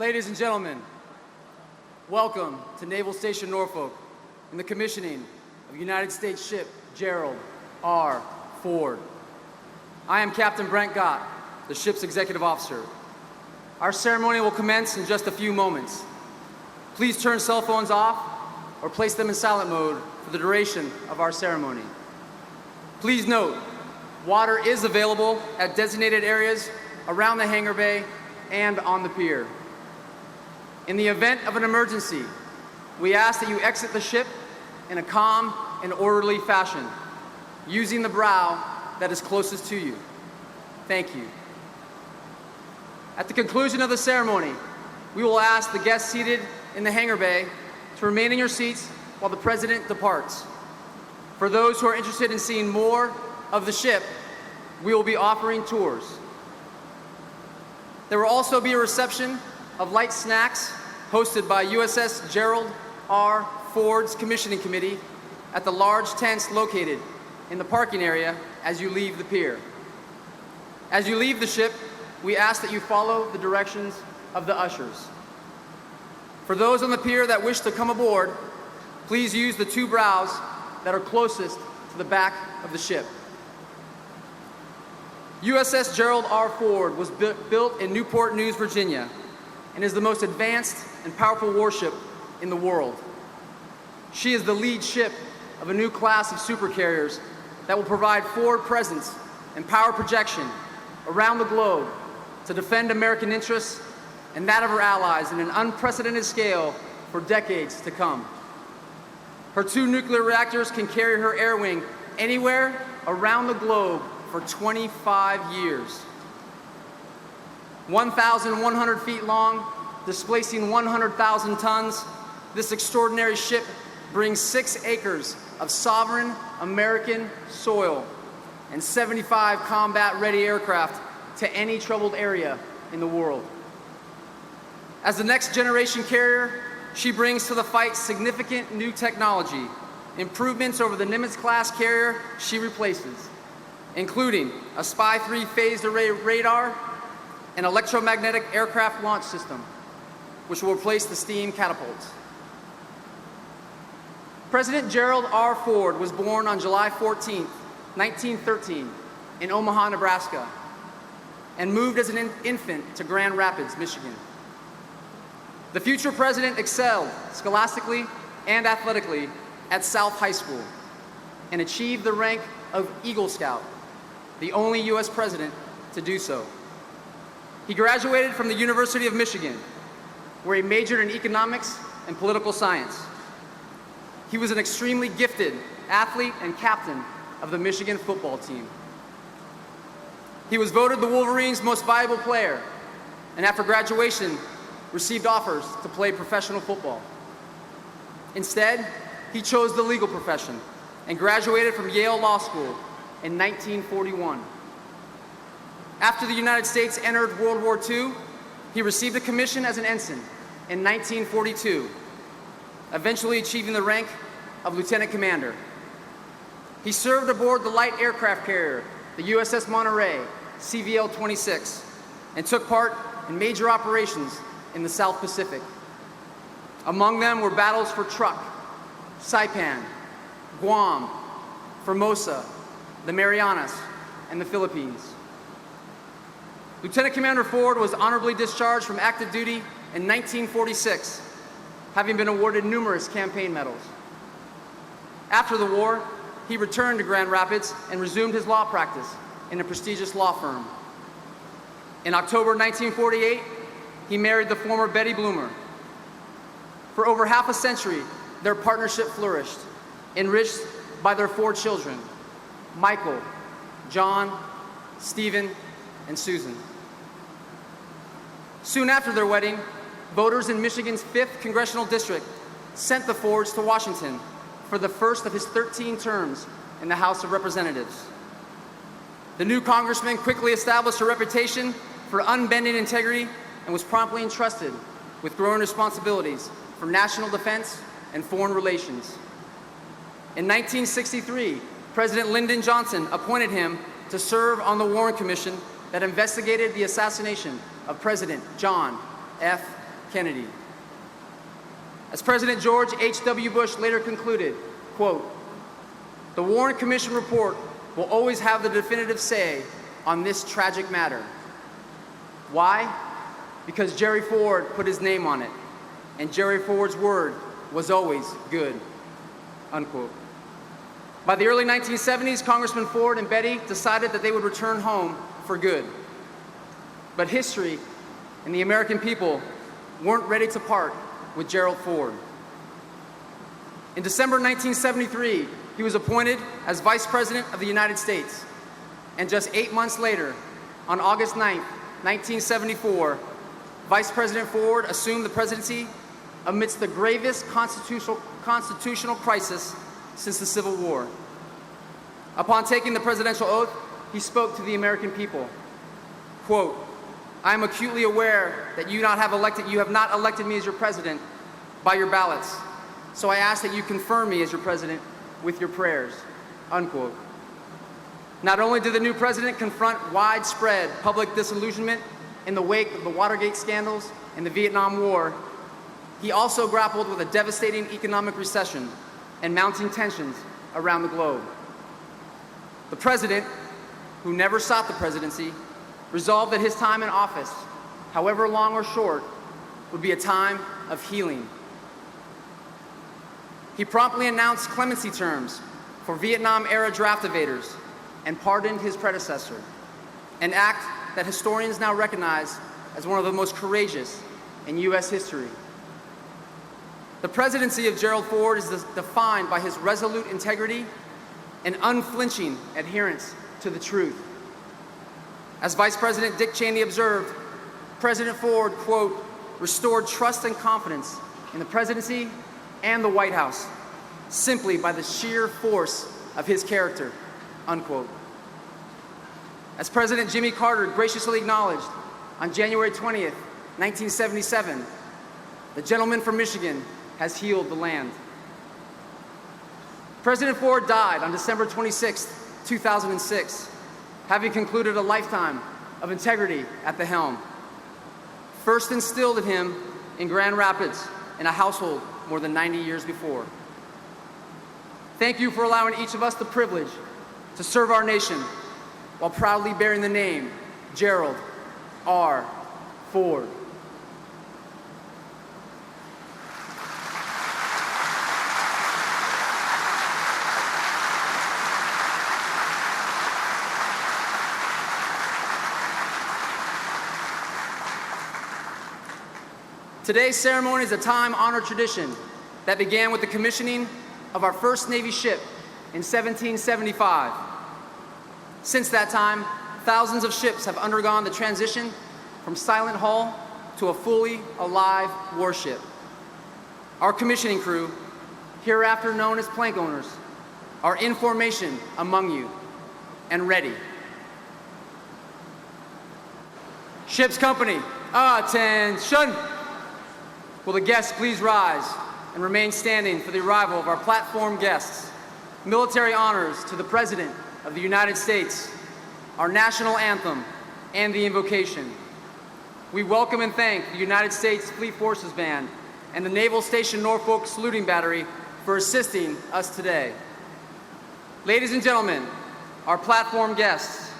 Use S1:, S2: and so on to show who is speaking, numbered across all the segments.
S1: Ladies and gentlemen, welcome to Naval Station Norfolk and the commissioning of United States ship Gerald R. Ford. I am Captain Brent Gott, the ship's executive officer. Our ceremony will commence in just a few moments. Please turn cell phones off or place them in silent mode for the duration of our ceremony. Please note, water is available at designated areas around the hangar bay and on the pier. In the event of an emergency, we ask that you exit the ship in a calm and orderly fashion, using the brow that is closest to you. Thank you. At the conclusion of the ceremony, we will ask the guests seated in the hangar bay to remain in your seats while the President departs. For those who are interested in seeing more of the ship, we will be offering tours. There will also be a reception of light snacks hosted by USS Gerald R. Ford's Commissioning Committee at the large tents located in the parking area as you leave the pier. As you leave the ship, we ask that you follow the directions of the ushers. For those on the pier that wish to come aboard, please use the two brows that are closest to the back of the ship. USS Gerald R. Ford was built in Newport News, Virginia, and is the most advanced and powerful warship in the world. She is the lead ship of a new class of supercarriers that will provide forward presence and power projection around the globe to defend American interests and that of her allies in an unprecedented scale for decades to come. Her two nuclear reactors can carry her air wing anywhere around the globe for 25 years. 1,100 feet long, displacing 100,000 tons, this extraordinary ship brings 6 acres of sovereign American soil and 75 combat-ready aircraft to any troubled area in the world. As the next generation carrier, she brings to the fight significant new technology, improvements over the Nimitz-class carrier she replaces, including a SPY-3 phased array radar and electromagnetic aircraft launch system, which will replace the steam catapults. President Gerald R. Ford was born on July 14, 1913, in Omaha, Nebraska, and moved as an infant to Grand Rapids, Michigan. The future president excelled scholastically and athletically at South High School and achieved the rank of Eagle Scout, the only U.S. president to do so. He graduated from the University of Michigan, where he majored in economics and political science. He was an extremely gifted athlete and captain of the Michigan football team. He was voted the Wolverines' most valuable player, and after graduation, received offers to play professional football. Instead, he chose the legal profession and graduated from Yale Law School in 1941. After the United States entered World War II, he received a commission as an ensign in 1942, eventually achieving the rank of lieutenant commander. He served aboard the light aircraft carrier, the USS Monterey, CVL-26, and took part in major operations in the South Pacific. Among them were battles for Truk, Saipan, Guam, Formosa, the Marianas, and the Philippines. Lieutenant Commander Ford was honorably discharged from active duty in 1946, having been awarded numerous campaign medals. After the war, he returned to Grand Rapids and resumed his law practice in a prestigious law firm. In October 1948, he married the former Betty Bloomer. For over half a century, their partnership flourished, enriched by their 4 children, Michael, John, Stephen, and Susan. Soon after their wedding, voters in Michigan's 5th Congressional District sent the Fords to Washington for the first of his 13 terms in the House of Representatives. The new congressman quickly established a reputation for unbending integrity and was promptly entrusted with growing responsibilities for national defense and foreign relations. In 1963, President Lyndon Johnson appointed him to serve on the Warren Commission that investigated the assassination of President John F. Kennedy. As President George H.W. Bush later concluded, quote, "The Warren Commission report will always have the definitive say on this tragic matter." Why? Because Jerry Ford put his name on it, and Jerry Ford's word was always good, unquote. By the early 1970s, Congressman Ford and Betty decided that they would return home for good. But history and the American people weren't ready to part with Gerald Ford. In December 1973, he was appointed as Vice President of the United States. And just 8 months later, on August 9, 1974, Vice President Ford assumed the presidency amidst the gravest constitutional crisis since the Civil War. Upon taking the presidential oath, he spoke to the American people. Quote, "I am acutely aware that you have not elected me as your president by your ballots, so I ask that you confirm me as your president with your prayers," unquote. Not only did the new president confront widespread public disillusionment in the wake of the Watergate scandals and the Vietnam War, he also grappled with a devastating economic recession and mounting tensions around the globe. The president, who never sought the presidency, resolved that his time in office, however long or short, would be a time of healing. He promptly announced clemency terms for Vietnam-era draft evaders and pardoned his predecessor, an act that historians now recognize as one of the most courageous in U.S. history. The presidency of Gerald Ford is defined by his resolute integrity and unflinching adherence to the truth. As Vice President Dick Cheney observed, President Ford, quote, "restored trust and confidence in the presidency and the White House simply by the sheer force of his character," unquote. As President Jimmy Carter graciously acknowledged on January 20th, 1977, the gentleman from Michigan has healed the land. President Ford died on December 26, 2006, having concluded a lifetime of integrity at the helm, first instilled in him in Grand Rapids in a household more than 90 years before. Thank you for allowing each of us the privilege to serve our nation while proudly bearing the name Gerald R. Ford. Today's ceremony is a time-honored tradition that began with the commissioning of our first Navy ship in 1775. Since that time, thousands of ships have undergone the transition from silent hull to a fully alive warship. Our commissioning crew, hereafter known as plank owners, are in formation among you and ready. Ship's company, attention! Will the guests please rise and remain standing for the arrival of our platform guests? Military honors to the President of the United States, our national anthem, and the invocation. We welcome and thank the United States Fleet Forces Band and the Naval Station Norfolk Saluting Battery for assisting us today. Ladies and gentlemen, our platform guests.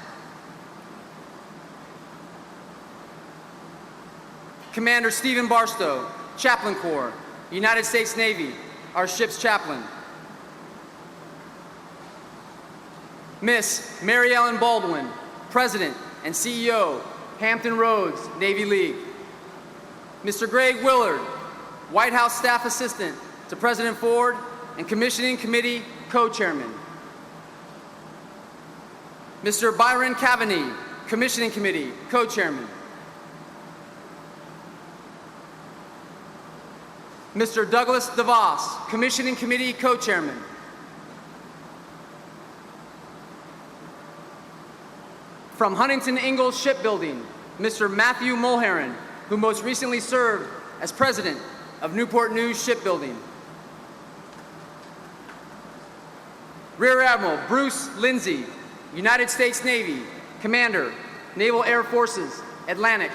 S1: Commander Stephen Barstow, Chaplain Corps, United States Navy, our ship's chaplain. Miss Mary Ellen Baldwin, President and CEO, Hampton Roads Navy League. Mr. Greg Willard, White House Staff Assistant to President Ford and Commissioning Committee Co-Chairman. Mr. Byron Cavaney, Commissioning Committee Co-Chairman. Mr. Douglas DeVos, Commissioning Committee Co-Chairman. From Huntington Ingalls Shipbuilding, Mr. Matthew Mulheron, who most recently served as President of Newport News Shipbuilding. Rear Admiral Bruce Lindsay, United States Navy, Commander, Naval Air Forces, Atlantic.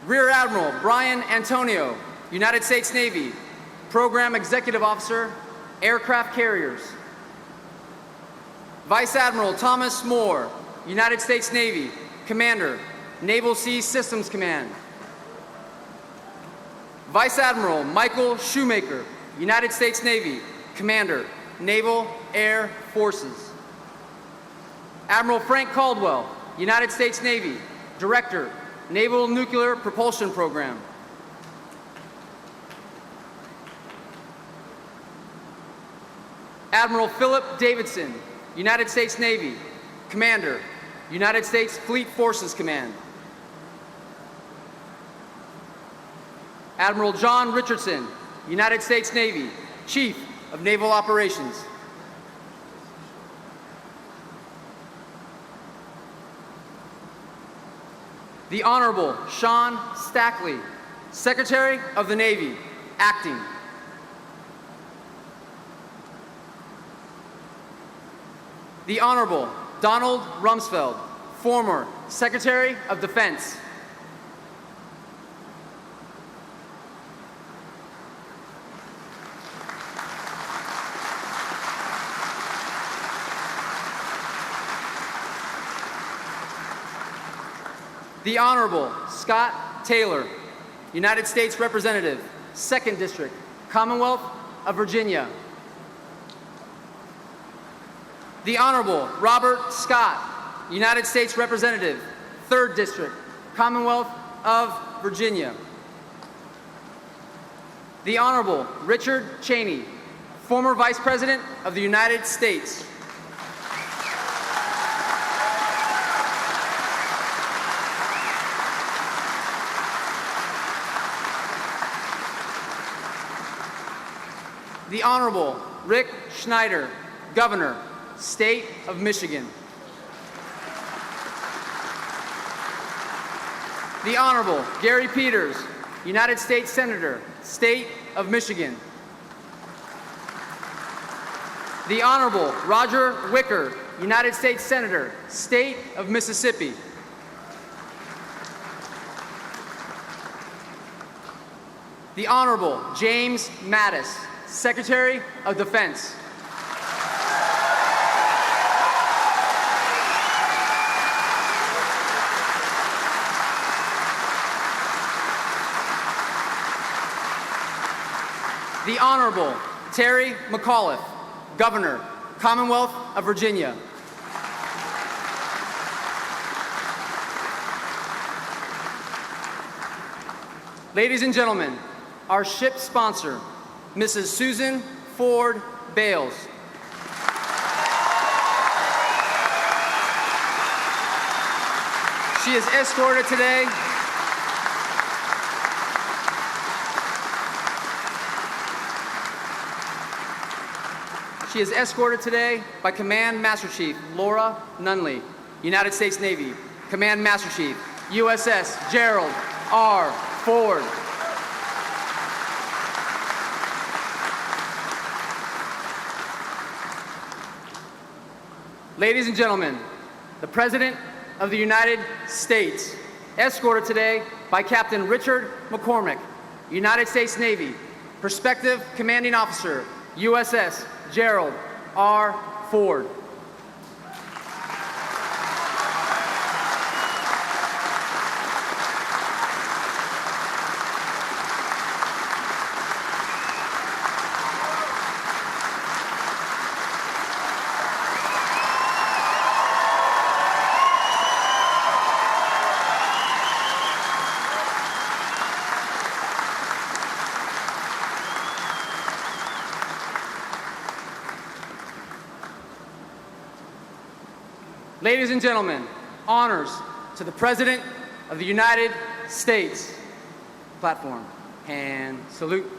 S1: Rear Admiral Brian Antonio, United States Navy, Program Executive Officer, Aircraft Carriers. Vice Admiral Thomas Moore, United States Navy, Commander, Naval Sea Systems Command. Vice Admiral Michael Shoemaker, United States Navy, Commander, Naval Air Forces. Admiral Frank Caldwell, United States Navy, Director, Naval Nuclear Propulsion Program. Admiral Philip Davidson, United States Navy, Commander, United States Fleet Forces Command. Admiral John Richardson, United States Navy, Chief of Naval Operations. The Honorable Sean Stackley, Secretary of the Navy, Acting. The Honorable Donald Rumsfeld, former Secretary of Defense. The Honorable Scott Taylor, United States Representative, 2nd District, Commonwealth of Virginia. The Honorable Robert Scott, United States Representative, 3rd District, Commonwealth of Virginia. The Honorable Richard Cheney, former Vice President of the United States. The Honorable Rick Schneider, Governor, State of Michigan. The Honorable Gary Peters, United States Senator, State of Michigan. The Honorable Roger Wicker, United States Senator, State of Mississippi. The Honorable James Mattis, Secretary of Defense. The Honorable Terry McAuliffe, Governor, Commonwealth of Virginia. Ladies and gentlemen, our ship sponsor, Mrs. Susan Ford Bales. She is escorted today by Command Master Chief Laura Nunley, United States Navy, Command Master Chief, USS Gerald R. Ford. Ladies and gentlemen, the President of the United States, escorted today by Captain Richard McCormick, United States Navy, Prospective Commanding Officer, USS Gerald R. Ford. Ladies and gentlemen, honors to the President of the United States. Platform and salute.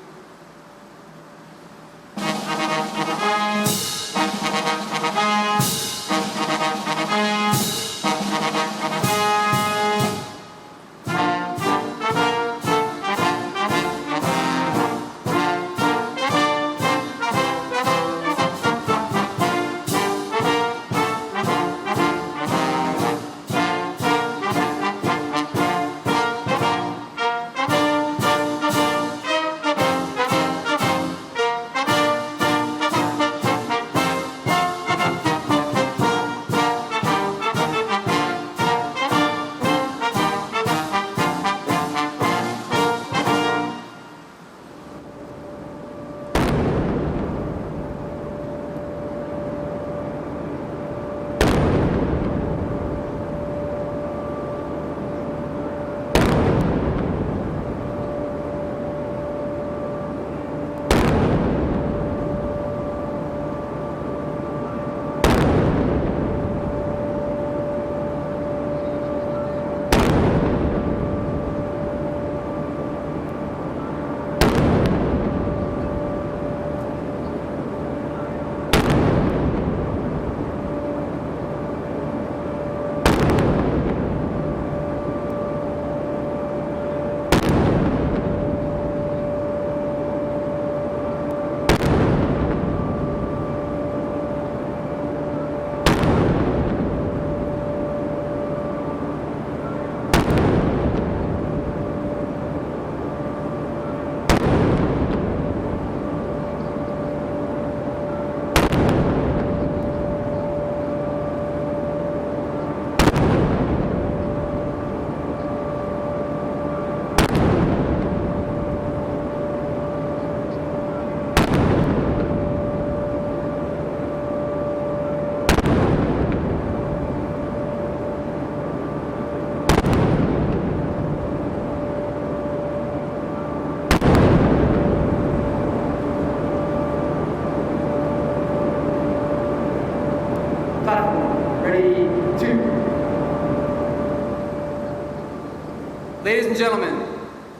S1: Ladies and gentlemen,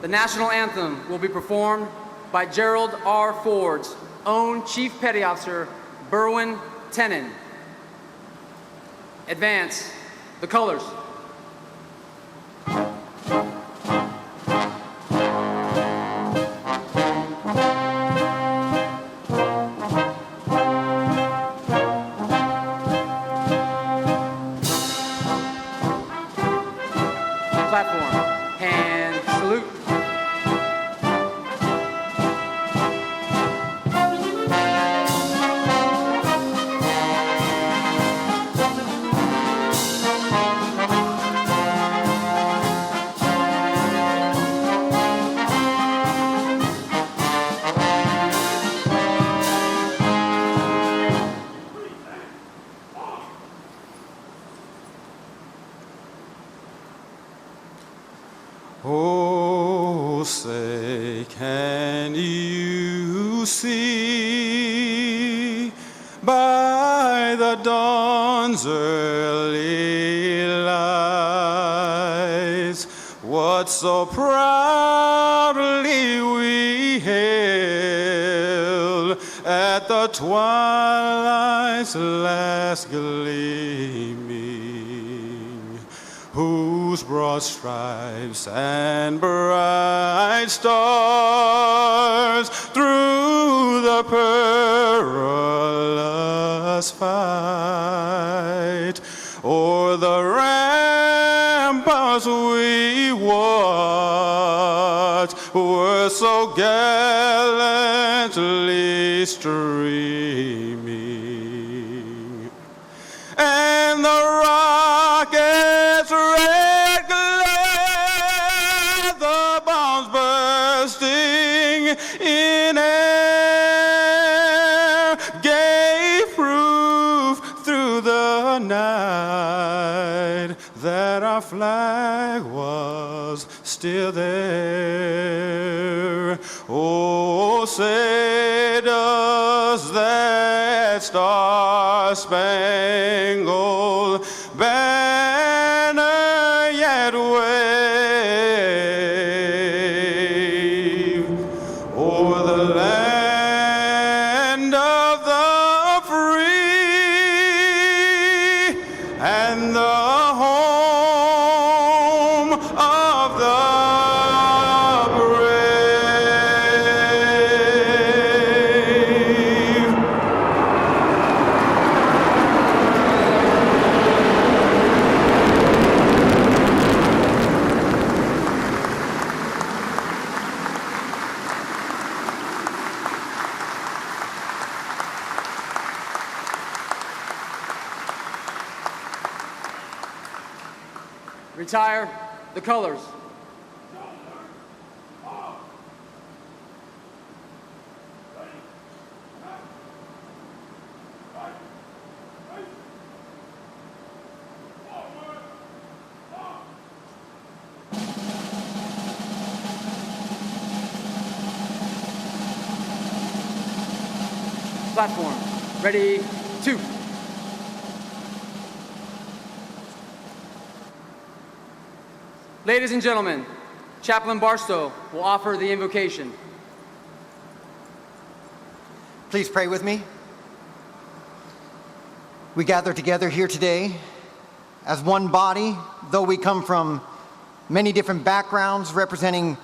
S1: the national anthem will be performed by Gerald R. Ford's own Chief Petty Officer, Berwin Tenon. Advance the colors. Platform and salute.
S2: Oh, say, can you see by the dawn's early lights what so proudly we hailed at the twilight's last gleaming, whose broad stripes and bright stars through the perilous fight o'er the ramparts we watched were so gallantly streaming, and the rockets red glare, the bombs bursting in air, gave proof through the night that our flag was still there. Oh, say does that star-spangled banner yet wave o'er the land of the free and the home of the brave?
S1: Retire the colors. Platform, ready, 2. Ladies and gentlemen, Chaplain Barstow will offer the invocation.
S3: Please pray with me. We gather together here today as one body, though we come from many different backgrounds, representing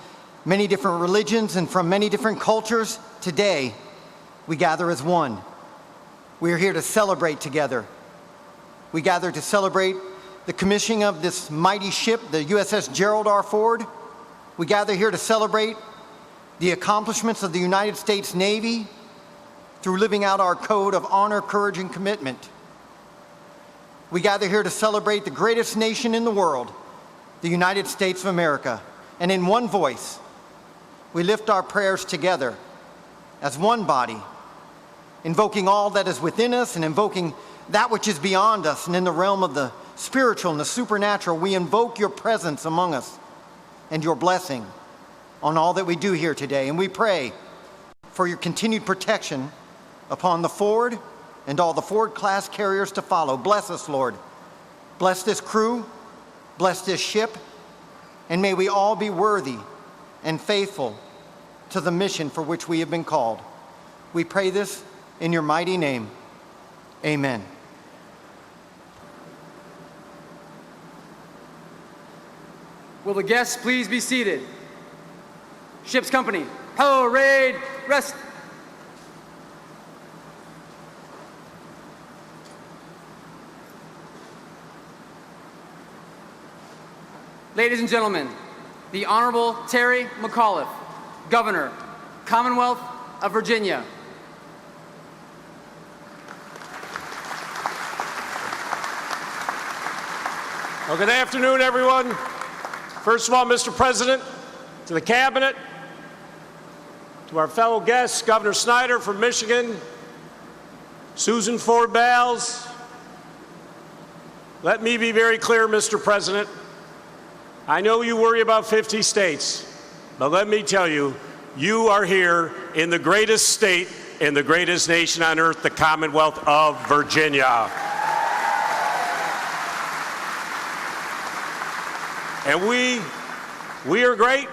S3: many different religions and from many different cultures. Today, we gather as one. We are here to celebrate together. We gather to celebrate the commissioning of this mighty ship, the USS Gerald R. Ford. We gather here to celebrate the accomplishments of the United States Navy through living out our code of honor, courage, and commitment. We gather here to celebrate the greatest nation in the world, the United States of America. And in one voice, we lift our prayers together as one body, invoking all that is within us and invoking that which is beyond us. And in the realm of the spiritual and the supernatural, we invoke your presence among us and your blessing on all that we do here today. And we pray for your continued protection upon the Ford and all the Ford-class carriers to follow. Bless us, Lord. Bless this crew, bless this ship, and may we all be worthy and faithful to the mission for which we have been called. We pray this in your mighty name. Amen.
S1: Will the guests please be seated? Ship's company, parade, rest. Ladies and gentlemen, the Honorable Terry McAuliffe, Governor, Commonwealth of Virginia.
S4: Well, good afternoon, everyone. First of all, Mr. President, to the Cabinet, to our fellow guests, Governor Snyder from Michigan, Susan Ford Bales, let me be very clear, Mr. President. I know you worry about 50 states, but let me tell you, you are here in the greatest state in the greatest nation on earth, the Commonwealth of Virginia. And we are great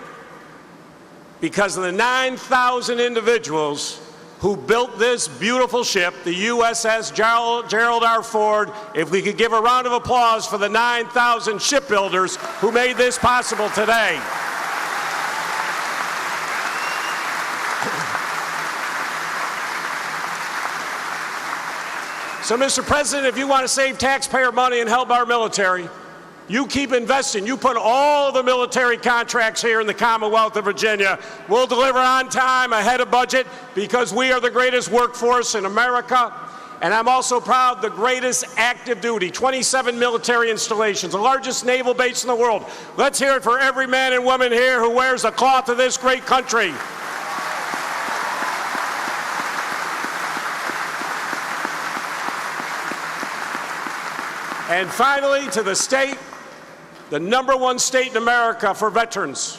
S4: because of the 9,000 individuals who built this beautiful ship, the USS Gerald R. Ford. If we could give a round of applause for the 9,000 shipbuilders who made this possible today. So, Mr. President, if you want to save taxpayer money and help our military, you keep investing. You put all the military contracts here in the Commonwealth of Virginia. We'll deliver on time, ahead of budget, because we are the greatest workforce in America. And I'm also proud, the greatest active duty, 27 military installations, the largest naval base in the world. Let's hear it for every man and woman here who wears the cloth of this great country. And finally, to the state, the #1 state in America for veterans.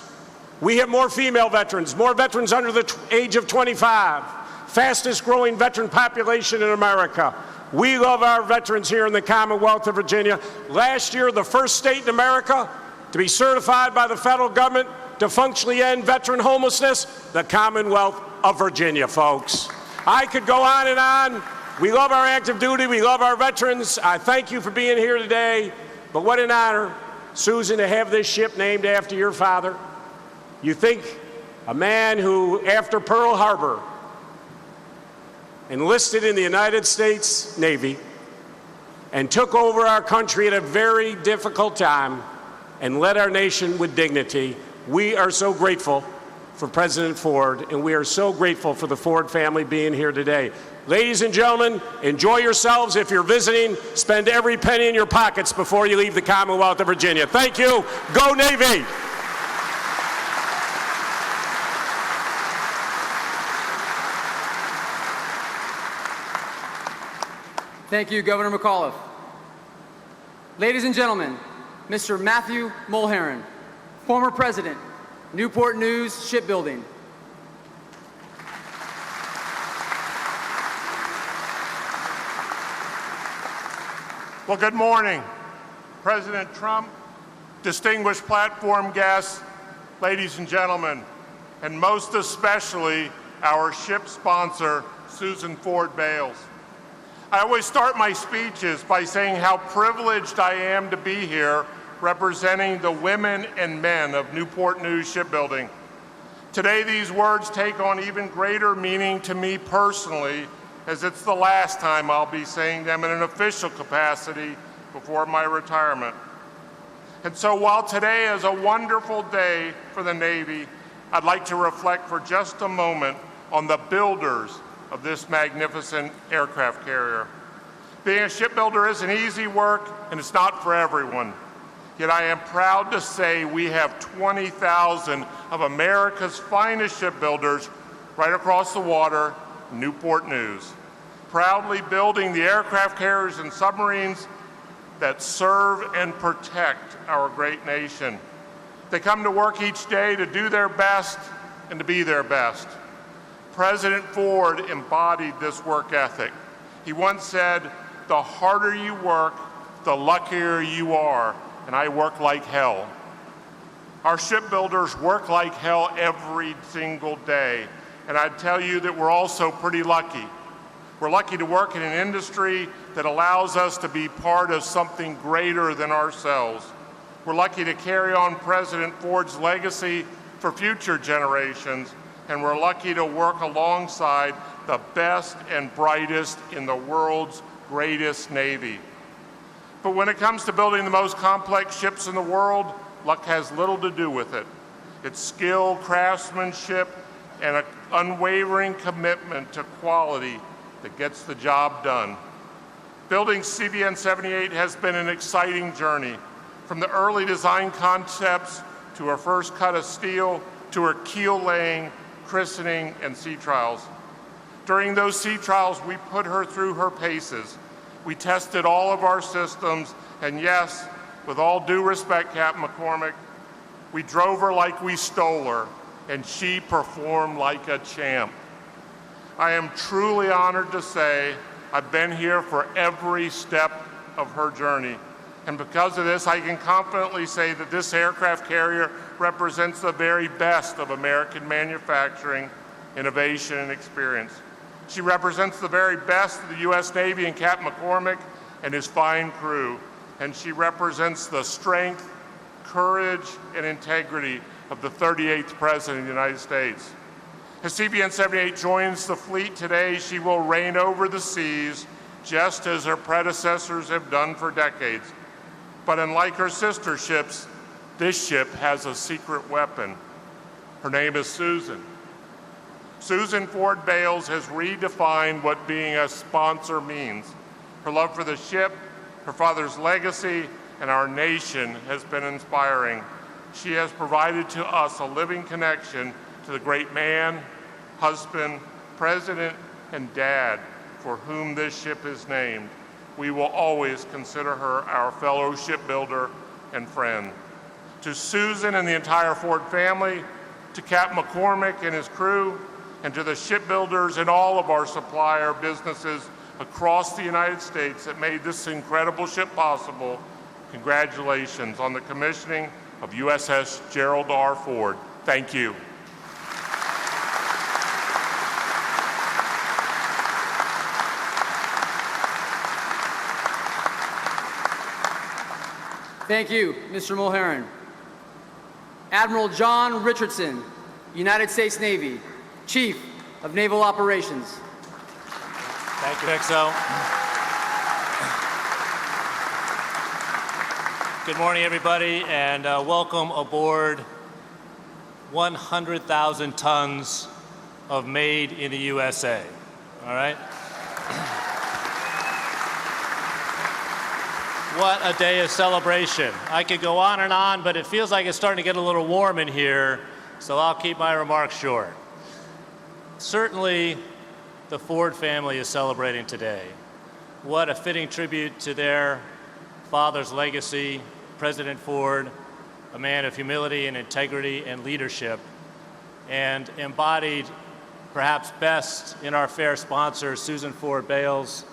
S4: We have more female veterans, more veterans under the age of 25, fastest growing veteran population in America. We love our veterans here in the Commonwealth of Virginia. Last year, the first state in America to be certified by the federal government to functionally end veteran homelessness, the Commonwealth of Virginia, folks. I could go on and on. We love our active duty. We love our veterans. I thank you for being here today. But what an honor, Susan, to have this ship named after your father. You think a man who, after Pearl Harbor, enlisted in the United States Navy and took over our country at a very difficult time and led our nation with dignity. We are so grateful for President Ford, and we are so grateful for the Ford family being here today. Ladies and gentlemen, enjoy yourselves. If you're visiting, spend every penny in your pockets before you leave the Commonwealth of Virginia. Thank you. Go Navy!
S1: Thank you, Governor McAuliffe. Ladies and gentlemen, Mr. Matthew Mulheron, former president, Newport News Shipbuilding.
S5: Well, good morning, President Trump, distinguished platform guests, ladies and gentlemen, and most especially our ship sponsor, Susan Ford Bales. I always start my speeches by saying how privileged I am to be here representing the women and men of Newport News Shipbuilding. Today, these words take on even greater meaning to me personally, as it's the last time I'll be saying them in an official capacity before my retirement. And so while today is a wonderful day for the Navy, I'd like to reflect for just a moment on the builders of this magnificent aircraft carrier. Being a shipbuilder isn't easy work, and it's not for everyone. Yet I am proud to say we have 20,000 of America's finest shipbuilders right across the water, Newport News, proudly building the aircraft carriers and submarines that serve and protect our great nation. They come to work each day to do their best and to be their best. President Ford embodied this work ethic. He once said, "The harder you work, the luckier you are, and I work like hell." Our shipbuilders work like hell every single day, and I'd tell you that we're also pretty lucky. We're lucky to work in an industry that allows us to be part of something greater than ourselves. We're lucky to carry on President Ford's legacy for future generations, and we're lucky to work alongside the best and brightest in the world's greatest Navy. But when it comes to building the most complex ships in the world, luck has little to do with it. It's skill, craftsmanship, and an unwavering commitment to quality that gets the job done. Building CVN 78 has been an exciting journey, from the early design concepts to her first cut of steel to her keel laying, christening, and sea trials. During those sea trials, we put her through her paces. We tested all of our systems, and yes, with all due respect, Captain McCormick, we drove her like we stole her, and she performed like a champ. I am truly honored to say I've been here for every step of her journey. And because of this, I can confidently say that this aircraft carrier represents the very best of American manufacturing, innovation, and experience. She represents the very best of the U.S. Navy and Captain McCormick and his fine crew. And she represents the strength, courage, and integrity of the 38th President of the United States. As CVN 78 joins the fleet today, she will reign over the seas just as her predecessors have done for decades. But unlike her sister ships, this ship has a secret weapon. Her name is Susan. Susan Ford Bales has redefined what being a sponsor means. Her love for the ship, her father's legacy, and our nation has been inspiring. She has provided to us a living connection to the great man, husband, president, and dad for whom this ship is named. We will always consider her our fellow shipbuilder and friend. To Susan and the entire Ford family, to Captain McCormick and his crew, and to the shipbuilders and all of our supplier businesses across the United States that made this incredible ship possible, congratulations on the commissioning of USS Gerald R. Ford. Thank you.
S1: Thank you, Mr. Mulheron. Admiral John Richardson, United States Navy, Chief of Naval Operations.
S6: Thank you, XO. Good morning, everybody, and welcome aboard 100,000 tons of made in the USA. All right? What a day of celebration. I could go on and on, but it feels like it's starting to get a little warm in here, so I'll keep my remarks short. Certainly, the Ford family is celebrating today. What a fitting tribute to their father's legacy, President Ford, a man of humility and integrity and leadership, and embodied perhaps best in our fair sponsor, Susan Ford Bales.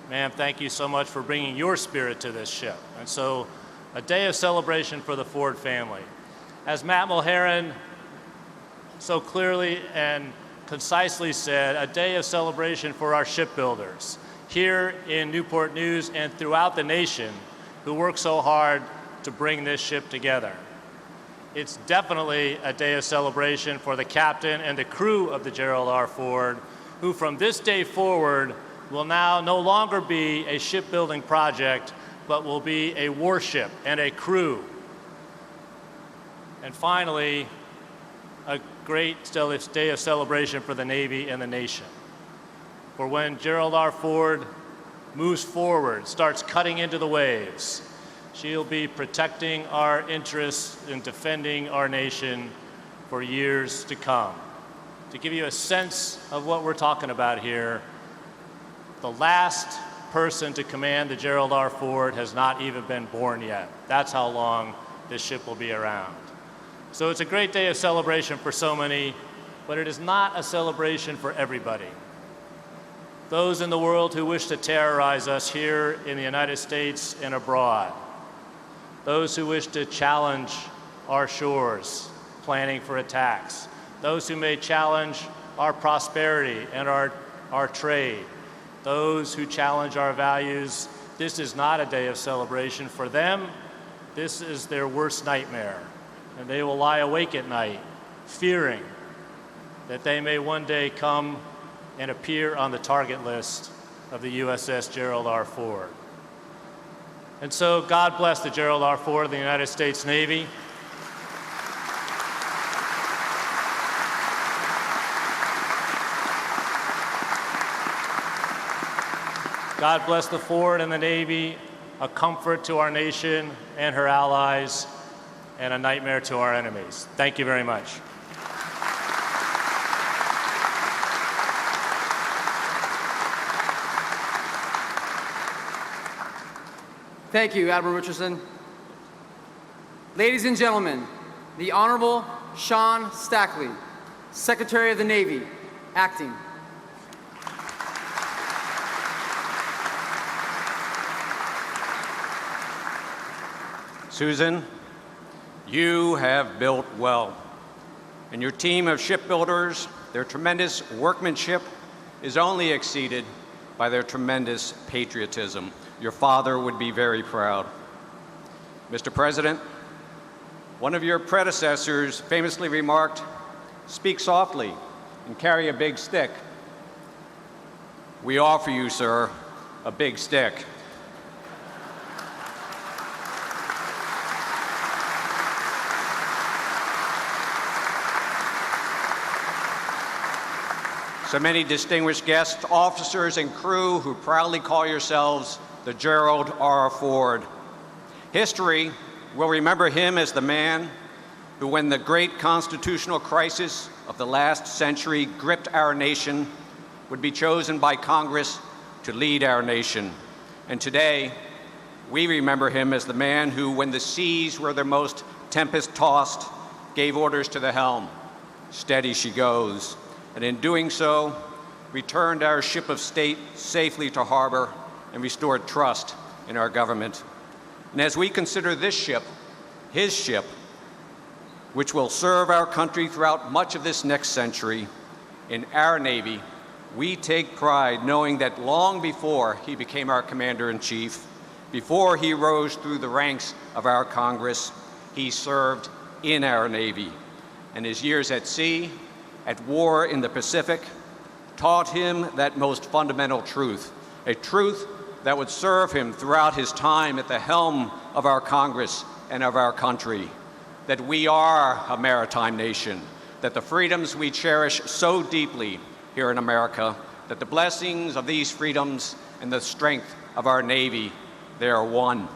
S6: Ma'am, thank you so much for bringing your spirit to this ship. And so, a day of celebration for the Ford family. As Matt Mulheron so clearly and concisely said, a day of celebration for our shipbuilders here in Newport News and throughout the nation who work so hard to bring this ship together. It's definitely a day of celebration for the captain and the crew of the Gerald R. Ford, who from this day forward will now no longer be a shipbuilding project, but will be a warship and a crew. And finally, a great day of celebration for the Navy and the nation. For when Gerald R. Ford moves forward, starts cutting into the waves, she'll be protecting our interests and defending our nation for years to come. To give you a sense of what we're talking about here, the last person to command the Gerald R. Ford has not even been born yet. That's how long this ship will be around. So it's a great day of celebration for so many, but it is not a celebration for everybody. Those in the world who wish to terrorize us here in the United States and abroad. Those who wish to challenge our shores, planning for attacks, those who may challenge our prosperity and our trade, those who challenge our values. This is not a day of celebration. For them, this is their worst nightmare, and they will lie awake at night, fearing that they may one day come and appear on the target list of the USS Gerald R. Ford. And so God bless the Gerald R. Ford of the United States Navy. God bless the Ford and the Navy, a comfort to our nation and her allies, and a nightmare to our enemies. Thank you very much.
S1: Thank you, Admiral Richardson. Ladies and gentlemen, the Honorable Sean Stackley, Secretary of the Navy, acting.
S7: Susan, you have built well, and your team of shipbuilders, their tremendous workmanship is only exceeded by their tremendous patriotism. Your father would be very proud. Mr. President, one of your predecessors famously remarked, "Speak softly and carry a big stick." We offer you, sir, a big stick. So many distinguished guests, officers, and crew who proudly call yourselves the Gerald R. Ford. History will remember him as the man who, when the great constitutional crisis of the last century gripped our nation, would be chosen by Congress to lead our nation. And today, we remember him as the man who, when the seas were their most tempest-tossed, gave orders to the helm, "Steady she goes," and in doing so, returned our ship of state safely to harbor and restored trust in our government. And as we consider this ship, his ship, which will serve our country throughout much of this next century, in our Navy, we take pride knowing that long before he became our Commander-in-Chief, before he rose through the ranks of our Congress, he served in our Navy. And his years at sea, at war in the Pacific, taught him that most fundamental truth, a truth that would serve him throughout his time at the helm of our Congress and of our country, that we are a maritime nation, that the freedoms we cherish so deeply here in America, that the blessings of these freedoms and the strength of our Navy, they are one.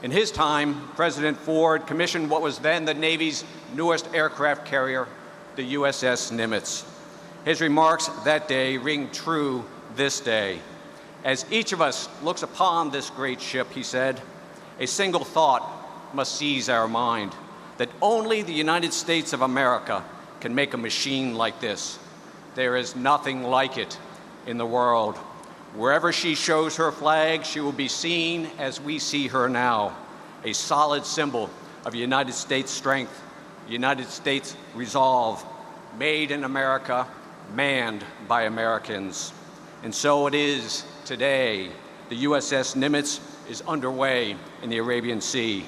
S7: In his time, President Ford commissioned what was then the Navy's newest aircraft carrier, the USS Nimitz. His remarks that day ring true this day. As each of us looks upon this great ship, he said, a single thought must seize our mind, that only the United States of America can make a machine like this. There is nothing like it in the world. Wherever she shows her flag, she will be seen as we see her now, a solid symbol of United States strength, United States resolve, made in America, manned by Americans. And so it is today. The USS Nimitz is underway in the Arabian Sea,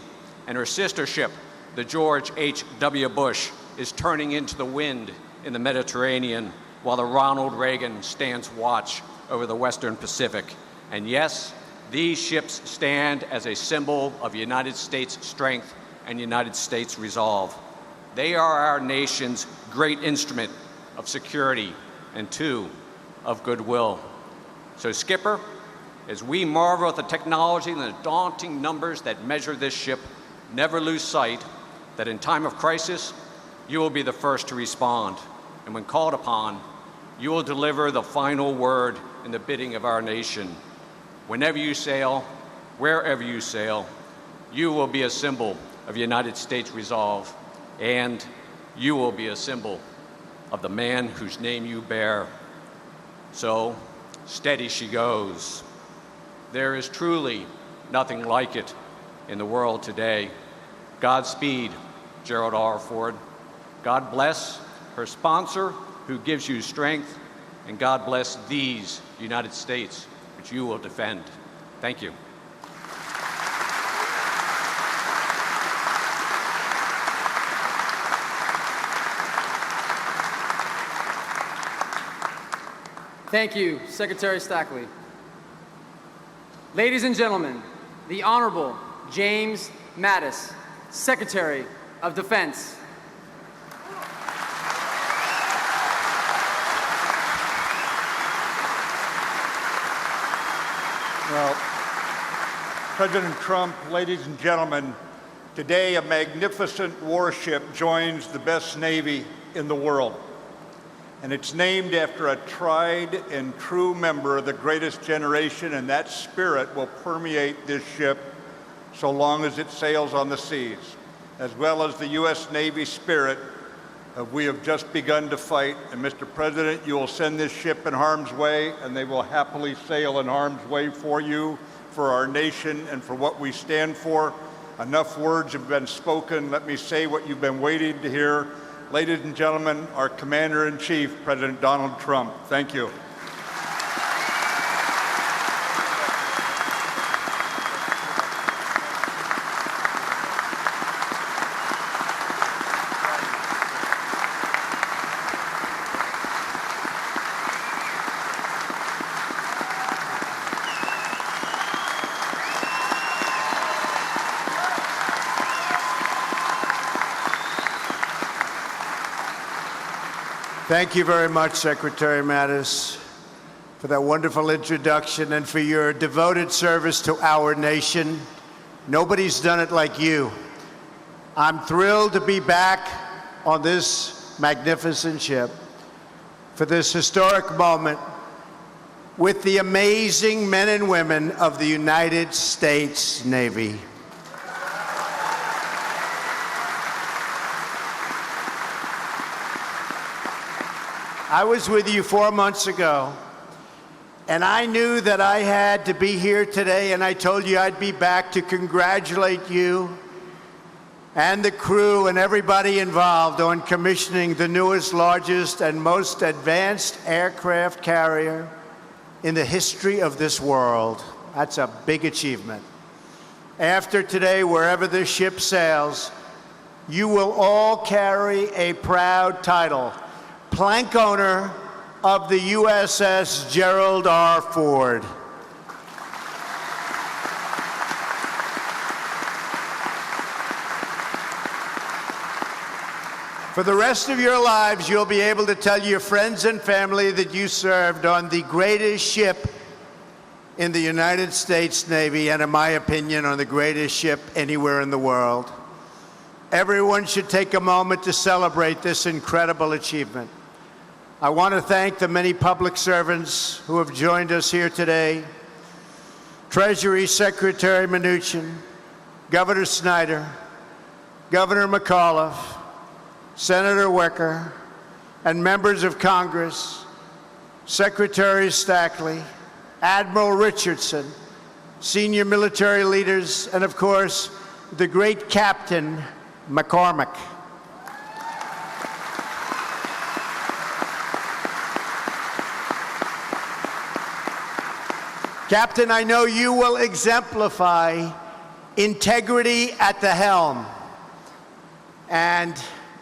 S7: and her sister ship, the George H.W. Bush, is turning into the wind in the Mediterranean, while the Ronald Reagan stands watch over the Western Pacific. And yes, these ships stand as a symbol of United States strength and United States resolve. They are our nation's great instrument of security and, too, of goodwill. So, Skipper, as we marvel at the technology and the daunting numbers that measure this ship, never lose sight that in time of crisis, you will be the first to respond. And when called upon, you will deliver the final word in the bidding of our nation. Whenever you sail, wherever you sail, you will be a symbol of United States resolve, and you will be a symbol of the man whose name you bear. So, steady she goes. There is truly nothing like it in the world today. Godspeed Gerald R. Ford. God bless her sponsor, who gives you strength, and God bless these United States, which you will defend. Thank you.
S1: Thank you, Secretary Stackley. Ladies and gentlemen, the Honorable James Mattis, Secretary of Defense.
S8: Well, President Trump, ladies and gentlemen, today a magnificent warship joins the best Navy in the world. And it's named after a tried and true member of the greatest generation, and that spirit will permeate this ship so long as it sails on the seas, as well as the U.S. Navy spirit of we have just begun to fight. And Mr. President, you will send this ship in harm's way, and they will happily sail in harm's way for you, for our nation, and for what we stand for. Enough words have been spoken. Let me say what you've been waiting to hear. Ladies and gentlemen, our Commander-in-Chief, President Donald Trump. Thank you.
S9: Thank you very much, Secretary Mattis, for that wonderful introduction and for your devoted service to our nation. Nobody's done it like you. I'm thrilled to be back on this magnificent ship for this historic moment with the amazing men and women of the United States Navy. I was with you 4 months ago, and I knew that I had to be here today, and I told you I'd be back to congratulate you and the crew and everybody involved on commissioning the newest, largest, and most advanced aircraft carrier in the history of this world. That's a big achievement. After today, wherever this ship sails, you will all carry a proud title: Plank Owner of the USS Gerald R. Ford. For the rest of your lives, you'll be able to tell your friends and family that you served on the greatest ship in the United States Navy, and in my opinion, on the greatest ship anywhere in the world. Everyone should take a moment to celebrate this incredible achievement. I want to thank the many public servants who have joined us here today: Treasury Secretary Mnuchin, Governor Snyder, Governor McAuliffe, Senator Wicker, and members of Congress, Secretary Stackley, Admiral Richardson, senior military leaders, and of course, the great Captain McCormick. Captain, I know you will exemplify integrity at the helm. And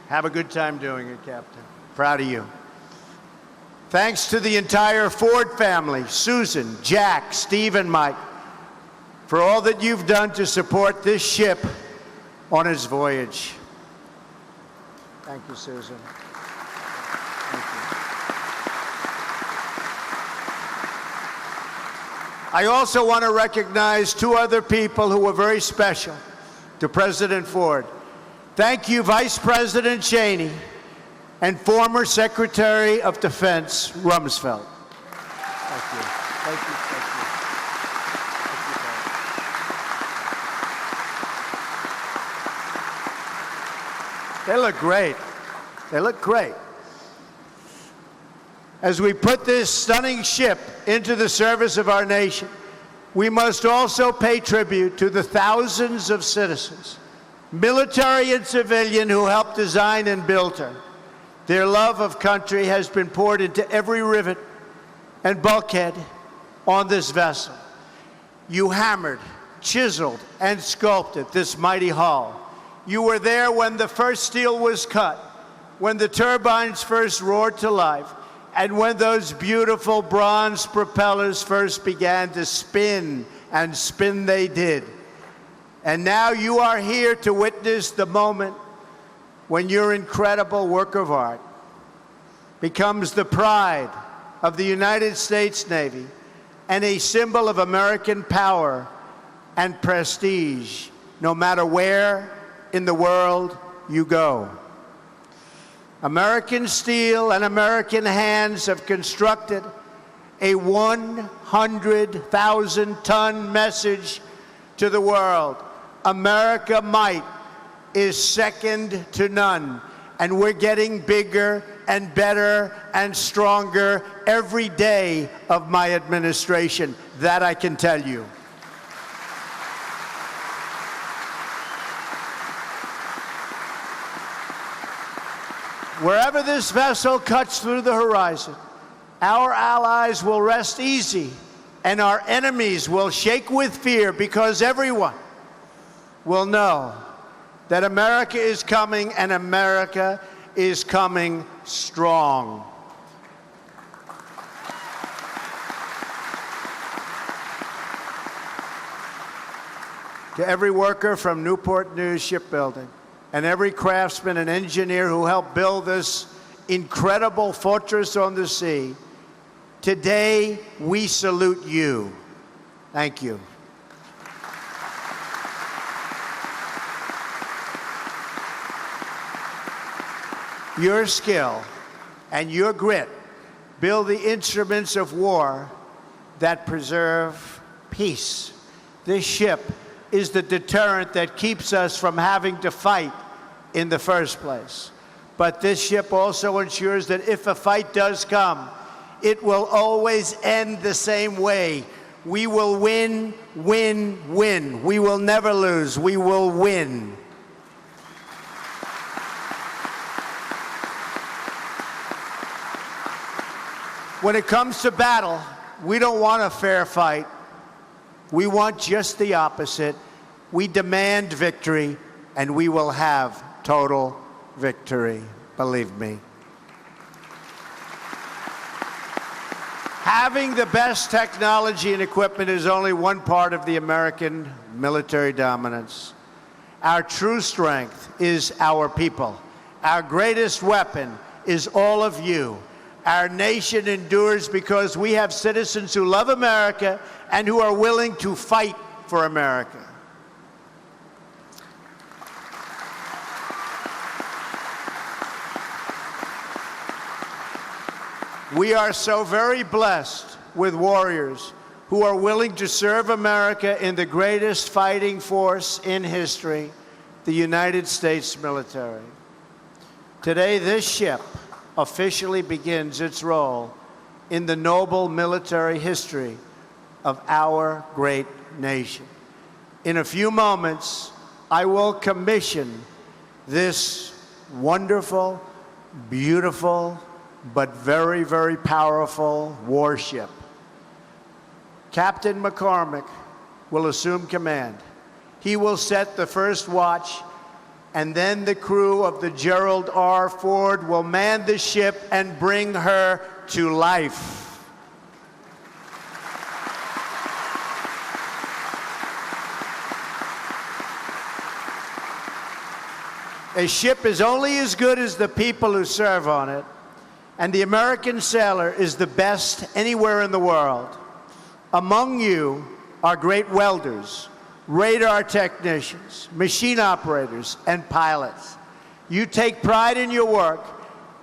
S9: have a good time doing it, Captain. Proud of you. Thanks to the entire Ford family, Susan, Jack, Steve, and Mike, for all that you've done to support this ship on its voyage. Thank you, Susan. Thank you. I also want to recognize two other people who were very special to President Ford. Thank you, Vice President Cheney and former Secretary of Defense Rumsfeld. Thank you. Thank you. Thank you. They look great. They look great. As we put this stunning ship into the service of our nation, we must also pay tribute to the thousands of citizens military and civilian, who helped design and build her. Their love of country has been poured into every rivet and bulkhead on this vessel. You hammered, chiseled, and sculpted this mighty hull. You were there when the first steel was cut, when the turbines first roared to life, and when those beautiful bronze propellers first began to spin, and spin they did. And now you are here to witness the moment when your incredible work of art becomes the pride of the United States Navy and a symbol of American power and prestige, no matter where in the world you go. American steel and American hands have constructed a 100,000-ton message to the world. America might is second to none, and we're getting bigger and better and stronger every day of my administration. That I can tell you. Wherever this vessel cuts through the horizon, our allies will rest easy, and our enemies will shake with fear, because everyone will know that America is coming, and America is coming strong. To every worker from Newport News Shipbuilding and every craftsman and engineer who helped build this incredible fortress on the sea, today we salute you. Thank you. Your skill and your grit build the instruments of war that preserve peace. This ship is the deterrent that keeps us from having to fight in the first place. But this ship also ensures that if a fight does come, it will always end the same way. We will win, win, win. We will never lose. We will win. When it comes to battle, we don't want a fair fight. We want just the opposite. We demand victory, and we will have total victory, believe me. Having the best technology and equipment is only one part of the American military dominance. Our true strength is our people. Our greatest weapon is all of you. Our nation endures because we have citizens who love America and who are willing to fight for America. We are so very blessed with warriors who are willing to serve America in the greatest fighting force in history, the United States military. Today, this ship officially begins its role in the noble military history of our great nation. In a few moments, I will commission this wonderful, beautiful, but very, very powerful warship. Captain McCormick will assume command. He will set the first watch, and then the crew of the Gerald R. Ford will man the ship and bring her to life. A ship is only as good as the people who serve on it, and the American sailor is the best anywhere in the world. Among you are great welders, radar technicians, machine operators, and pilots. You take pride in your work,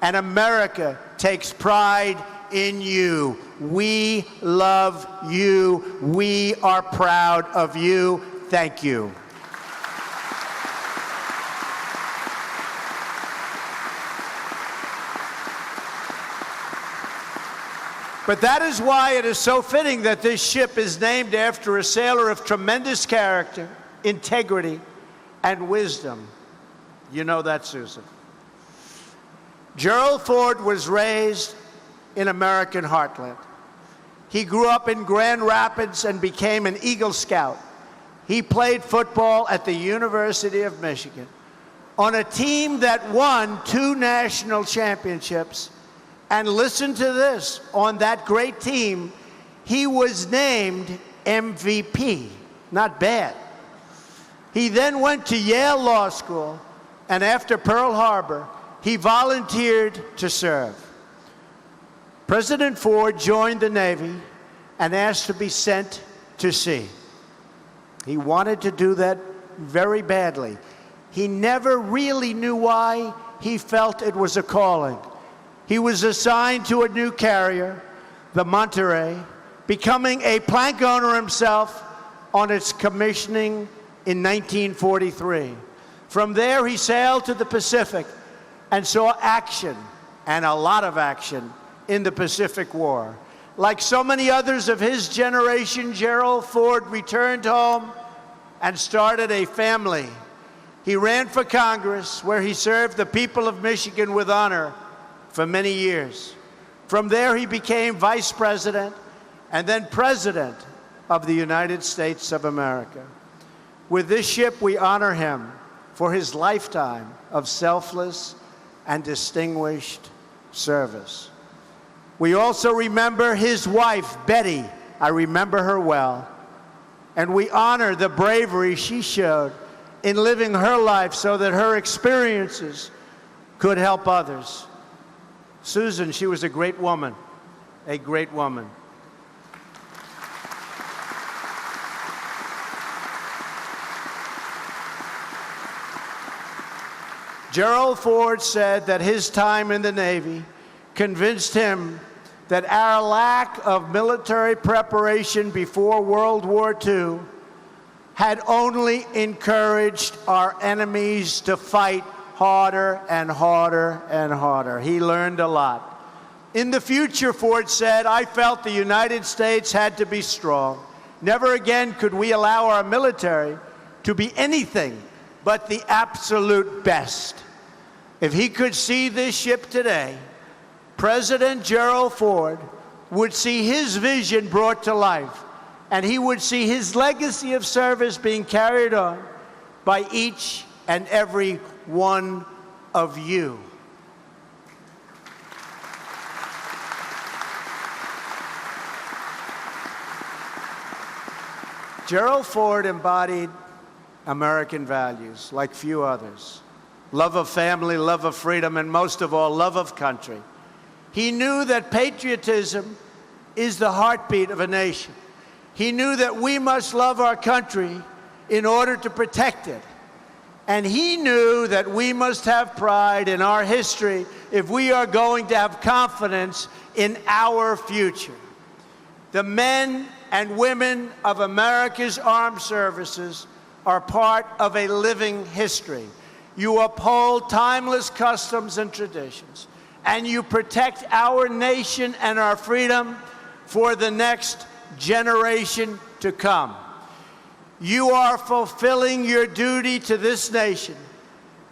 S9: and America takes pride in you. We love you. We are proud of you. Thank you. But that is why it is so fitting that this ship is named after a sailor of tremendous character, integrity, and wisdom. You know that, Susan. Gerald Ford was raised in American heartland. He grew up in Grand Rapids and became an Eagle Scout. He played football at the University of Michigan on a team that won 2 national championships. And listen to this, on that great team, he was named MVP. Not bad. He then went to Yale Law School, and after Pearl Harbor, he volunteered to serve. President Ford joined the Navy and asked to be sent to sea. He wanted to do that very badly. He never really knew why. He felt it was a calling. He was assigned to a new carrier, the Monterey, becoming a plank owner himself on its commissioning in 1943. From there, he sailed to the Pacific and saw action, and a lot of action, in the Pacific War. Like so many others of his generation, Gerald Ford returned home and started a family. He ran for Congress, where he served the people of Michigan with honor for many years. From there, he became vice president and then president of the United States of America. With this ship, we honor him for his lifetime of selfless and distinguished service. We also remember his wife, Betty. I remember her well. And we honor the bravery she showed in living her life so that her experiences could help others. Susan, she was a great woman, a great woman. Gerald Ford said that his time in the Navy convinced him that our lack of military preparation before World War II had only encouraged our enemies to fight harder and harder and harder. He learned a lot. In the future, Ford said, I felt the United States had to be strong. Never again could we allow our military to be anything but the absolute best. If he could see this ship today, President Gerald Ford would see his vision brought to life, and he would see his legacy of service being carried on by each and every one of you. Gerald Ford embodied American values like few others. Love of family, love of freedom, and most of all, love of country. He knew that patriotism is the heartbeat of a nation. He knew that we must love our country in order to protect it. And he knew that we must have pride in our history if we are going to have confidence in our future. The men and women of America's armed services are part of a living history. You uphold timeless customs and traditions, and you protect our nation and our freedom for the next generation to come. You are fulfilling your duty to this nation,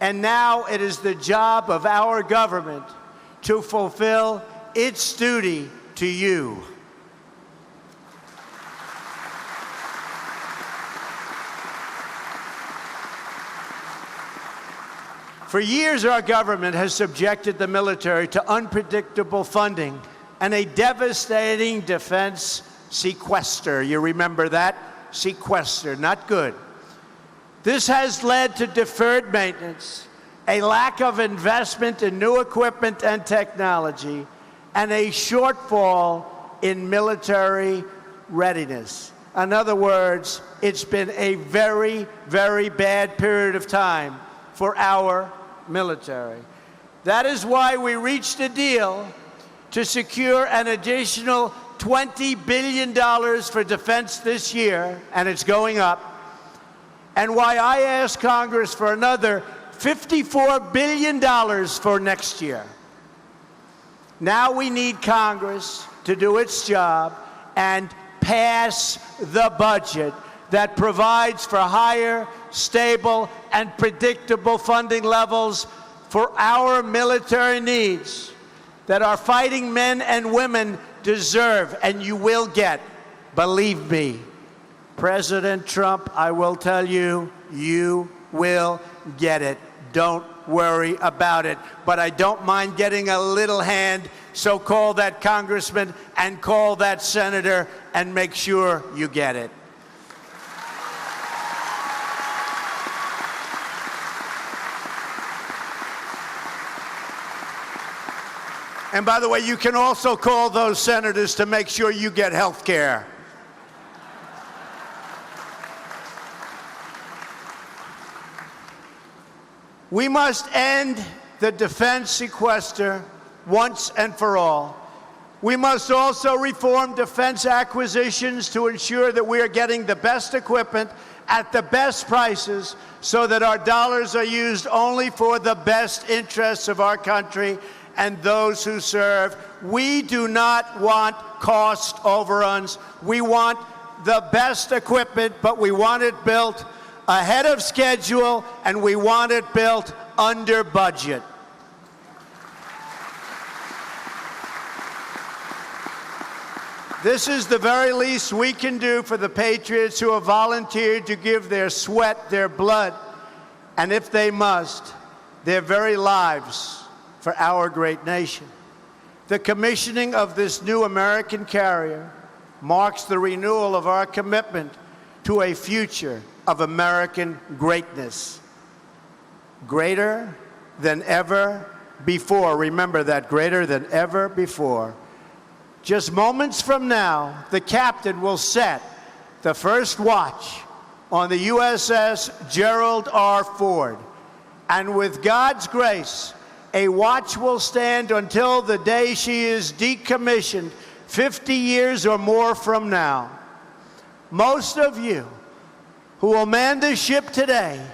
S9: and now it is the job of our government to fulfill its duty to you. For years, our government has subjected the military to unpredictable funding and a devastating defense sequester. You remember that? Sequester, not good. This has led to deferred maintenance, a lack of investment in new equipment and technology, and a shortfall in military readiness. In other words, it's been a very, very bad period of time for our military. That is why we reached a deal to secure an additional $20 billion for defense this year, and it's going up, and why I asked Congress for another $54 billion for next year. Now we need Congress to do its job and pass the budget that provides for higher, stable, and predictable funding levels for our military needs that our fighting men and women deserve, and you will get. Believe me, President Trump, I will tell you, you will get it. Don't worry about it. But I don't mind getting a little hand, so call that congressman and call that senator and make sure you get it. And by the way, you can also call those senators to make sure you get health care. We must end the defense sequester once and for all. We must also reform defense acquisitions to ensure that we are getting the best equipment at the best prices so that our dollars are used only for the best interests of our country and those who serve. We do not want cost overruns. We want the best equipment, but we want it built ahead of schedule, and we want it built under budget. This is the very least we can do for the patriots who have volunteered to give their sweat, their blood, and if they must, their very lives for our great nation. The commissioning of this new American carrier marks the renewal of our commitment to a future of American greatness. Greater than ever before. Remember that, greater than ever before. Just moments from now, the captain will set the first watch on the USS Gerald R. Ford. And with God's grace, a watch will stand until the day she is decommissioned 50 years or more from now. Most of you who will man the ship today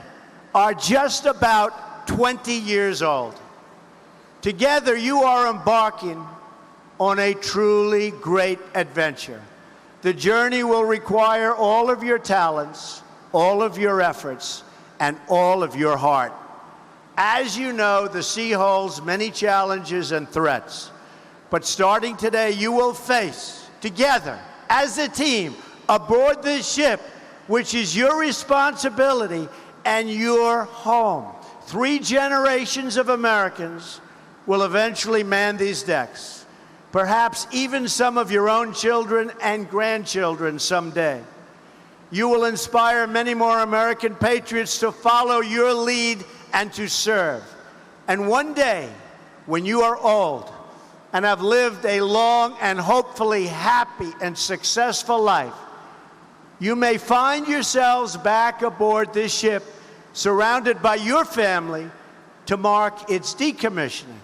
S9: are just about 20 years old. Together, you are embarking on a truly great adventure. The journey will require all of your talents, all of your efforts, and all of your heart. As you know, the sea holds many challenges and threats. But starting today, you will face, together, as a team, aboard this ship, which is your responsibility and your home. 3 generations of Americans will eventually man these decks. Perhaps even some of your own children and grandchildren someday. You will inspire many more American patriots to follow your lead and to serve. And one day, when you are old and have lived a long and hopefully happy and successful life, you may find yourselves back aboard this ship, surrounded by your family, to mark its decommissioning.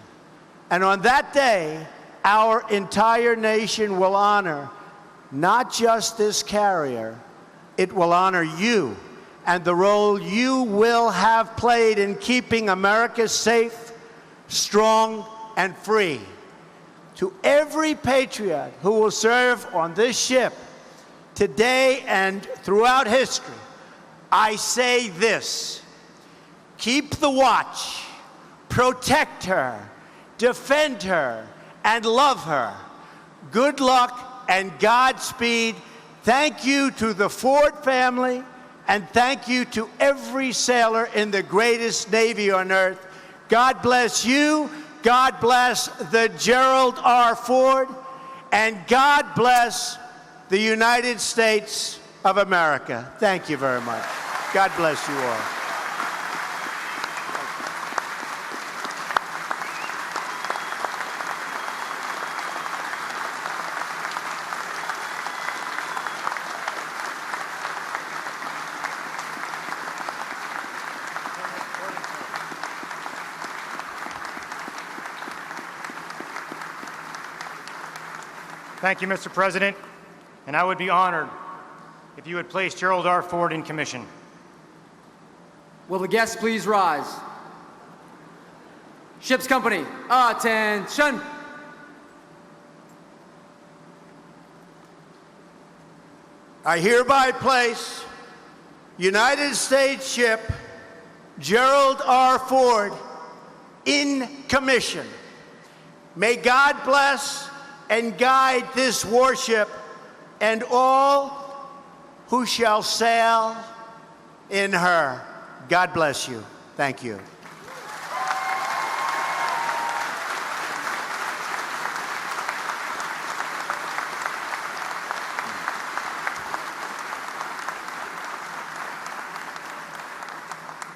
S9: And on that day, our entire nation will honor not just this carrier, it will honor you and the role you will have played in keeping America safe, strong, and free. To every patriot who will serve on this ship today and throughout history, I say this: keep the watch, protect her, defend her, and love her. Good luck and Godspeed. Thank you to the Ford family, and thank you to every sailor in the greatest Navy on earth. God bless you. God bless the Gerald R. Ford, and God bless the United States of America. Thank you very much. God bless you all.
S10: Thank you, Mr. President, and I would be honored if you would place Gerald R. Ford in commission.
S1: Will the guests please rise? Ship's company, attention!
S9: I hereby place United States ship Gerald R. Ford in commission. May God bless and guide this warship and all who shall sail in her. God bless you. Thank you.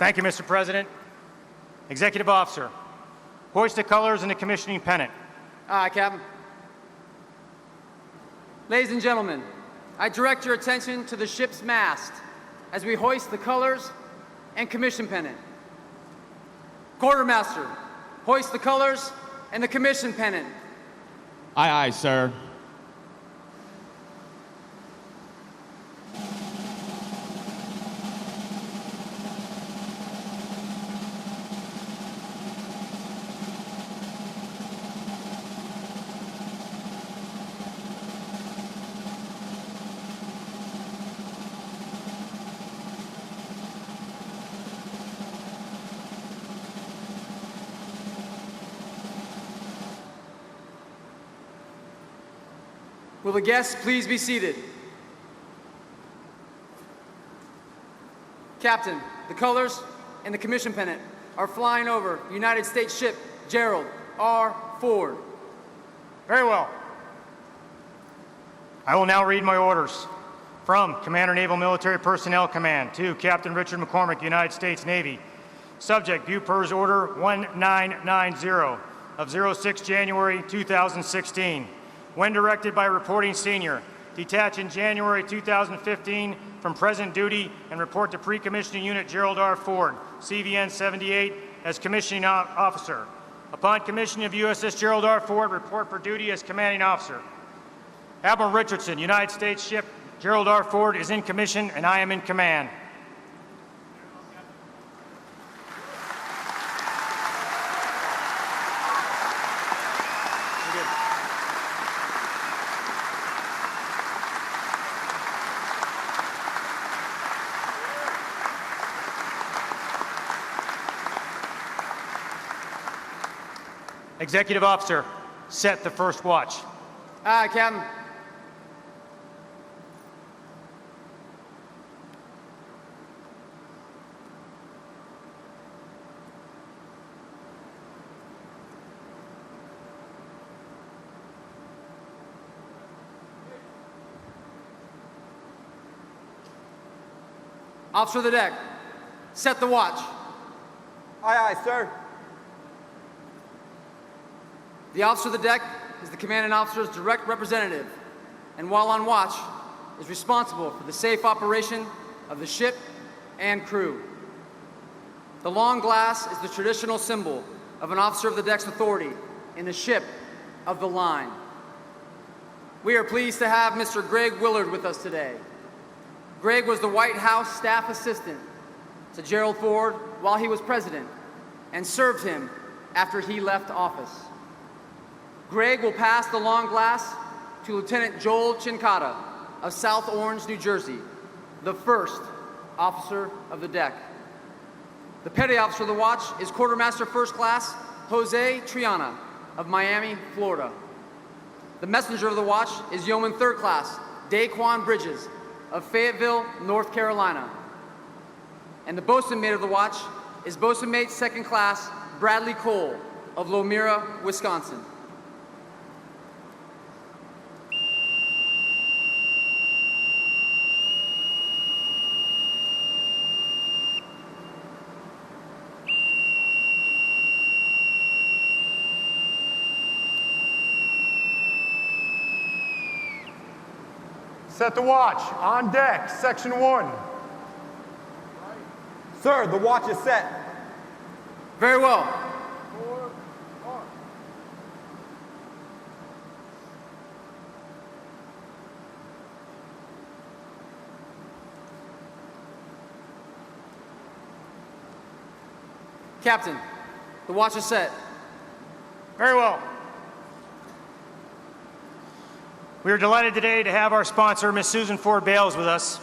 S10: Thank you, Mr. President. Executive Officer, hoist the colors and the commissioning pennant.
S1: Aye, Captain. Ladies and gentlemen, I direct your attention to the ship's mast as we hoist the colors and commission pennant. Quartermaster, hoist the colors and the commission pennant.
S11: Aye, aye, sir.
S1: Will the guests please be seated? Captain, the colors and the commission pennant are flying over United States ship Gerald R. Ford.
S10: Very well. I will now read my orders. From Commander Naval Military Personnel Command to Captain Richard McCormick, United States Navy. Subject, Bupers Order 1990 of 06 January 2016. When directed by Reporting Senior, detach in January 2015 from present duty and report to Pre-Commissioning Unit Gerald R. Ford, CVN 78, as Commissioning Officer. Upon commissioning of USS Gerald R. Ford, report for duty as Commanding Officer. Admiral Richardson, United States ship Gerald R. Ford is in commission and I am in command. Executive Officer, set the first watch.
S1: Aye, Captain. Officer of the deck, set the watch.
S12: Aye, aye, sir.
S1: The officer of the deck is the commanding officer's direct representative, and while on watch, is responsible for the safe operation of the ship and crew. The long glass is the traditional symbol of an officer of the deck's authority in the ship of the line. We are pleased to have Mr. Greg Willard with us today. Greg was the White House staff assistant to Gerald Ford while he was president and served him after he left office. Greg will pass the long glass to Lieutenant Joel Chincata of South Orange, New Jersey, the first officer of the deck. The petty officer of the watch is Quartermaster First Class Jose Triana of Miami, Florida. The messenger of the watch is Yeoman Third Class Daquan Bridges of Fayetteville, North Carolina. And the bosun mate of the watch is Bosun Mate Second Class Bradley Cole of Lomira, Wisconsin.
S12: Set the watch. On deck, Section 1. Sir, the watch is set.
S1: Very well. Captain, the watch is set.
S10: Very well. We are delighted today to have our sponsor, Ms. Susan Ford Bales, with us.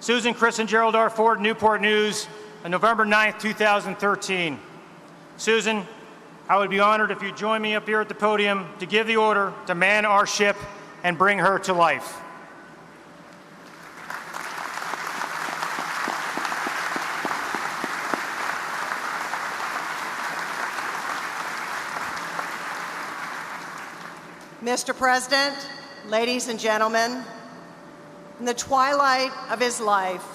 S10: Susan, Chris, and Gerald R. Ford, Newport News, on November 9th, 2013. Susan, I would be honored if you join me up here at the podium to give the order to man our ship and bring her to life.
S13: Mr. President, ladies and gentlemen, in the twilight of his life,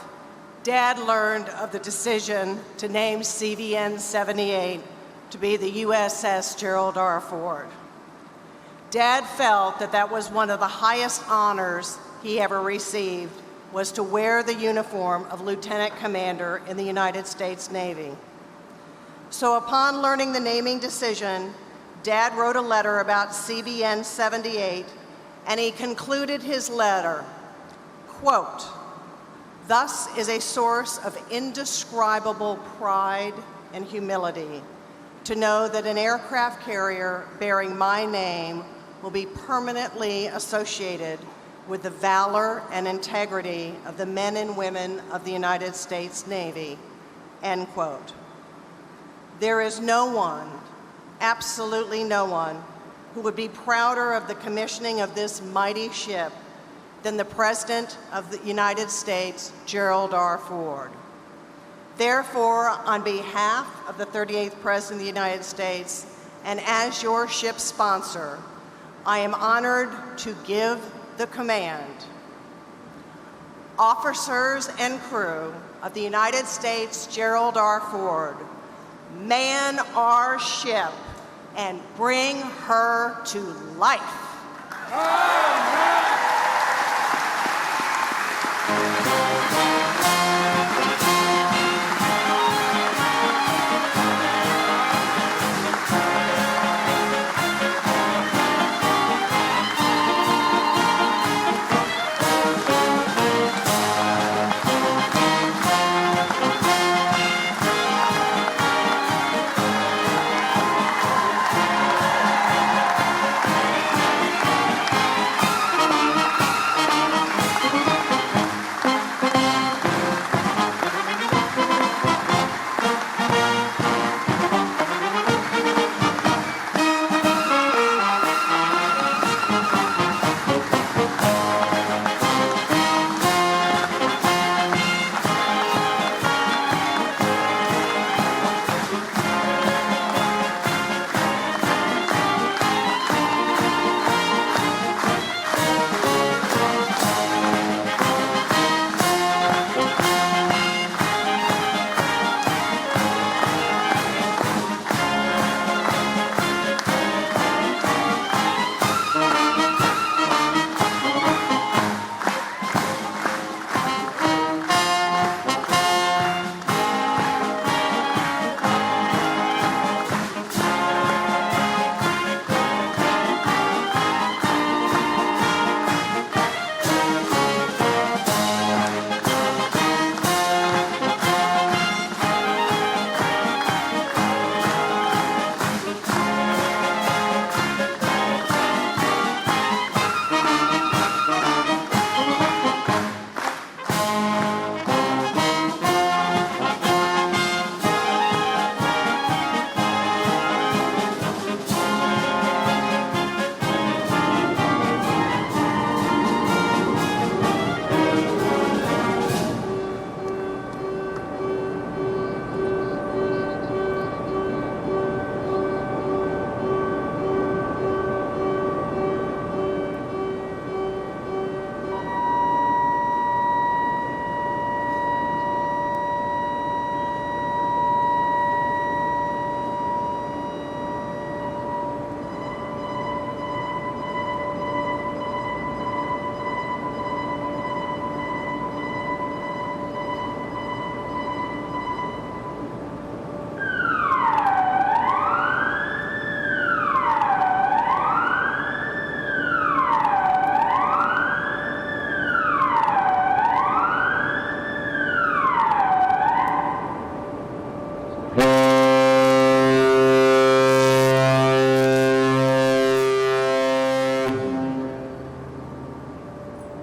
S13: Dad learned of the decision to name CVN-78 to be the USS Gerald R. Ford. Dad felt that that was one of the highest honors he ever received, was to wear the uniform of Lieutenant Commander in the United States Navy. So upon learning the naming decision, Dad wrote a letter about CVN-78, and he concluded his letter, quote, "Thus is a source of indescribable pride and humility to know that an aircraft carrier bearing my name will be permanently associated with the valor and integrity of the men and women of the United States Navy," end quote. There is no one, absolutely no one, who would be prouder of the commissioning of this mighty ship than the President of the United States, Gerald R. Ford. Therefore, on behalf of the 38th President of the United States, and as your ship sponsor, I am honored to give the command. Officers and crew of the United States Gerald R. Ford, man our ship and bring her to life.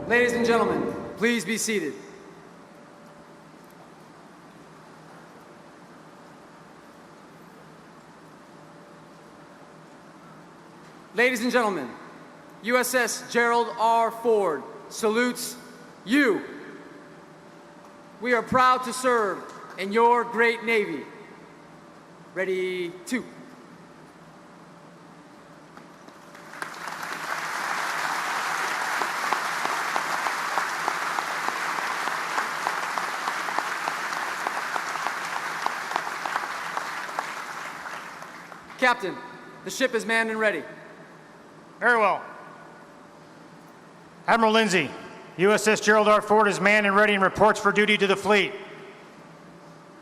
S1: Ladies and gentlemen, please be seated. Ladies and gentlemen, USS Gerald R. Ford salutes you. We are proud to serve in your great Navy. Ready, two. Captain, the ship is manned and ready.
S10: Very well. Admiral Lindsay, USS Gerald R. Ford is manned and ready and reports for duty to the fleet.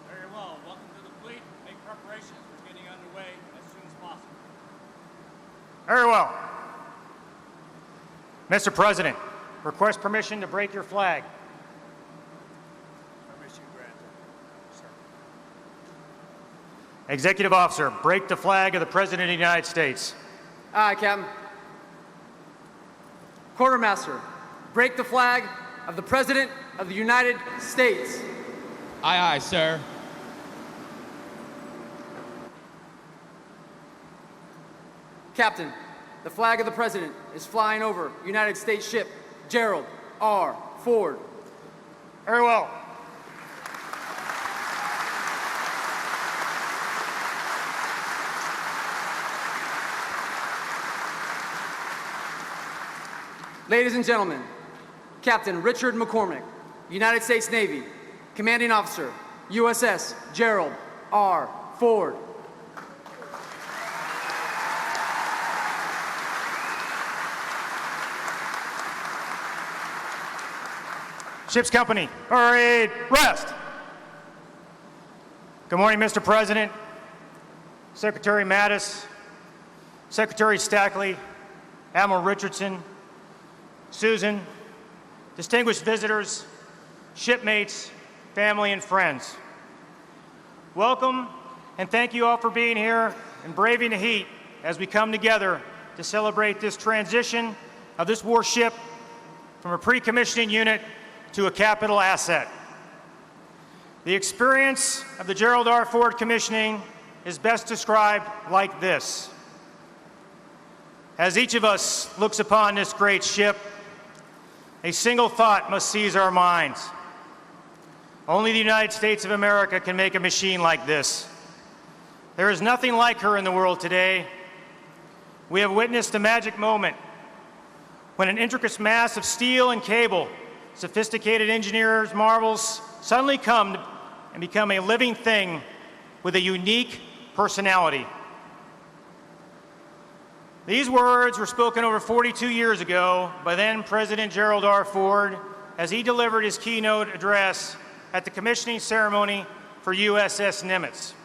S6: Very well. Welcome to the fleet. Make preparations for getting underway as soon as possible.
S10: Very well. Mr. President, request permission to break your flag.
S8: Permission granted, sir.
S10: Executive Officer, break the flag of the President of the United States.
S1: Aye, Captain. Quartermaster, break the flag of the President of the United States.
S11: Aye, aye, sir.
S1: Captain, the flag of the President is flying over United States ship Gerald R. Ford.
S10: Very well.
S1: Ladies and gentlemen, Captain Richard McCormick, United States Navy, Commanding Officer, USS Gerald R. Ford.
S10: Ship's company, parade, rest. Good morning, Mr. President, Secretary Mattis, Secretary Stackley, Admiral Richardson, Susan, distinguished visitors, shipmates, family, and friends. Welcome, and thank you all for being here and braving the heat as we come together to celebrate this transition of this warship from a pre-commissioning unit to a capital asset. The experience of the Gerald R. Ford commissioning is best described like this. As each of us looks upon this great ship, a single thought must seize our minds. Only the United States of America can make a machine like this. There is nothing like her in the world today. We have witnessed a magic moment when an intricate mass of steel and cable, sophisticated engineers' marvels suddenly come and become a living thing with a unique personality. These words were spoken over 42 years ago by then President Gerald R. Ford as he delivered his keynote address at the commissioning ceremony for USS Nimitz.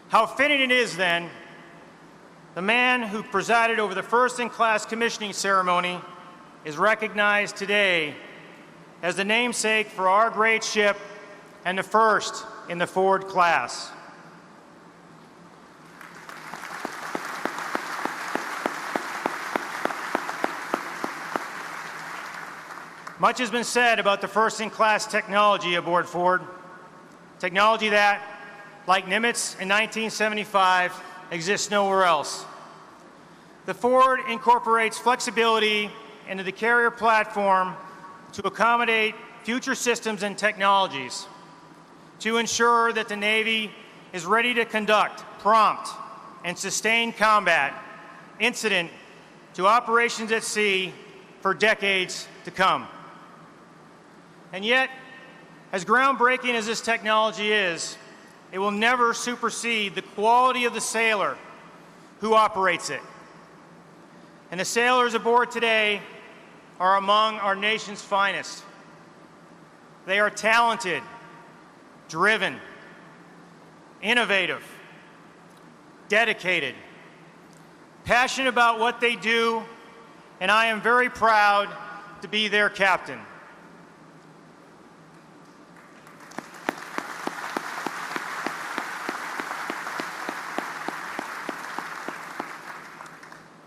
S10: How fitting it is then, the man who presided over the first-in-class commissioning ceremony is recognized today as the namesake for our great ship and the first in the Ford class. Much has been said about the first-in-class technology aboard Ford, technology that, like Nimitz in 1975, exists nowhere else. The Ford incorporates flexibility into the carrier platform to accommodate future systems and technologies, to ensure that the Navy is ready to conduct prompt and sustained combat incident to operations at sea for decades to come. And yet, as groundbreaking as this technology is, it will never supersede the quality of the sailor who operates it. And the sailors aboard today are among our nation's finest. They are talented, driven, innovative, dedicated, passionate about what they do, and I am very proud to be their captain.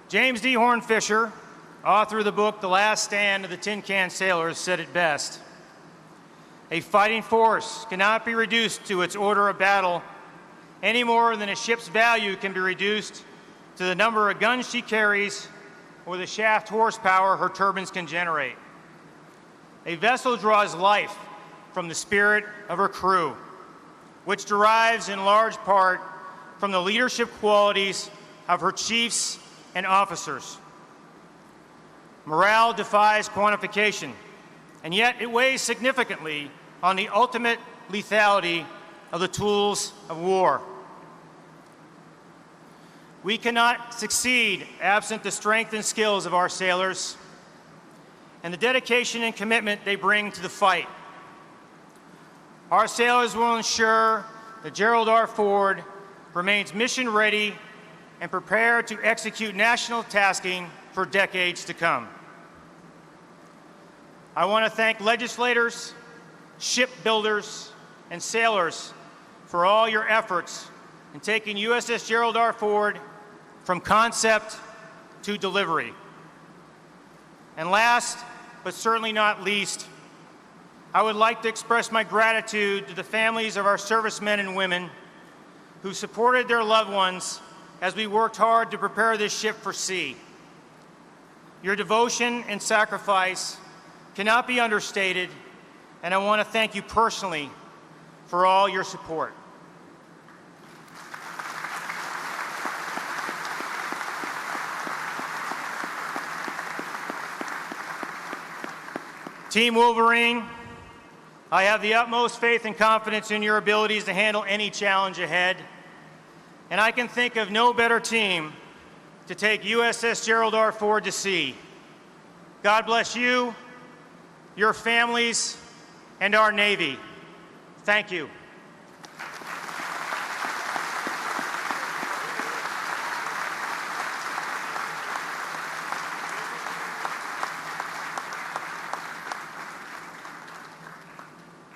S10: James D. Horn Fisher, author of the book The Last Stand of the Tin Can Sailors, said it best. A fighting force cannot be reduced to its order of battle any more than a ship's value can be reduced to to the number of guns she carries or the shaft horsepower her turbines can generate. A vessel draws life from the spirit of her crew, which derives in large part from the leadership qualities of her chiefs and officers. Morale defies quantification, and yet it weighs significantly on the ultimate lethality of the tools of war. We cannot succeed absent the strength and skills of our sailors and the dedication and commitment they bring to the fight. Our sailors will ensure that Gerald R. Ford remains mission ready and prepared to execute national tasking for decades to come. I want to thank legislators, shipbuilders, and sailors for all your efforts in taking USS Gerald R. Ford from concept to delivery. And last, but certainly not least, I would like to express my gratitude to the families of our servicemen and women who supported their loved ones as we worked hard to prepare this ship for sea. Your devotion and sacrifice cannot be understated, and I want to thank you personally for all your support. Team Wolverine, I have the utmost faith and confidence in your abilities to handle any challenge ahead, and I can think of no better team to take USS Gerald R. Ford to sea. God bless you, your families, and our Navy. Thank you.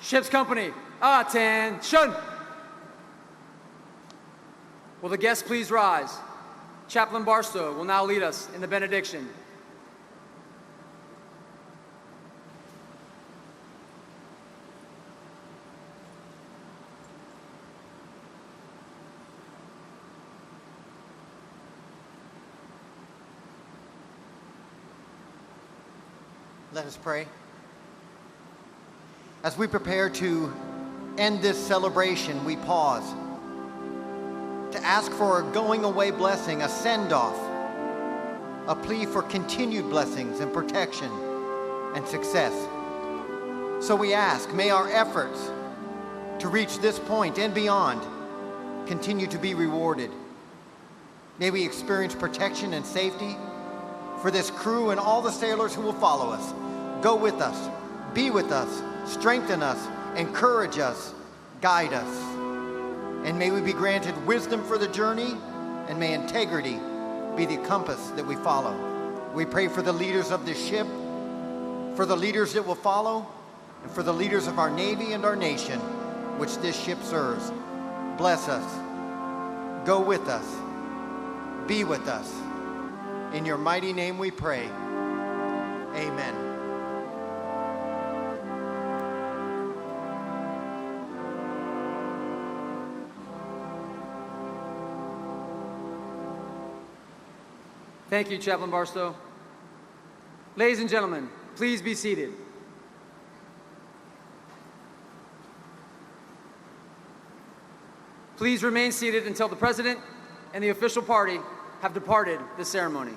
S1: Ship's company, attention! Will the guests please rise? Chaplain Barstow will now lead us in the benediction.
S3: Let us pray. As we prepare to end this celebration, we pause to ask for a going away blessing, a send-off, a plea for continued blessings and protection and success. So we ask, may our efforts to reach this point and beyond continue to be rewarded. May we experience protection and safety for this crew and all the sailors who will follow us. Go with us, be with us, strengthen us, encourage us, guide us. And may we be granted wisdom for the journey, and may integrity be the compass that we follow. We pray for the leaders of this ship, for the leaders that will follow, and for the leaders of our Navy and our nation, which this ship serves. Bless us. Go with us. Be with us. In your mighty name we pray. Amen.
S1: Thank you, Chaplain Barstow. Ladies and gentlemen, please be seated. Please remain seated until the President and the official party have departed the ceremony.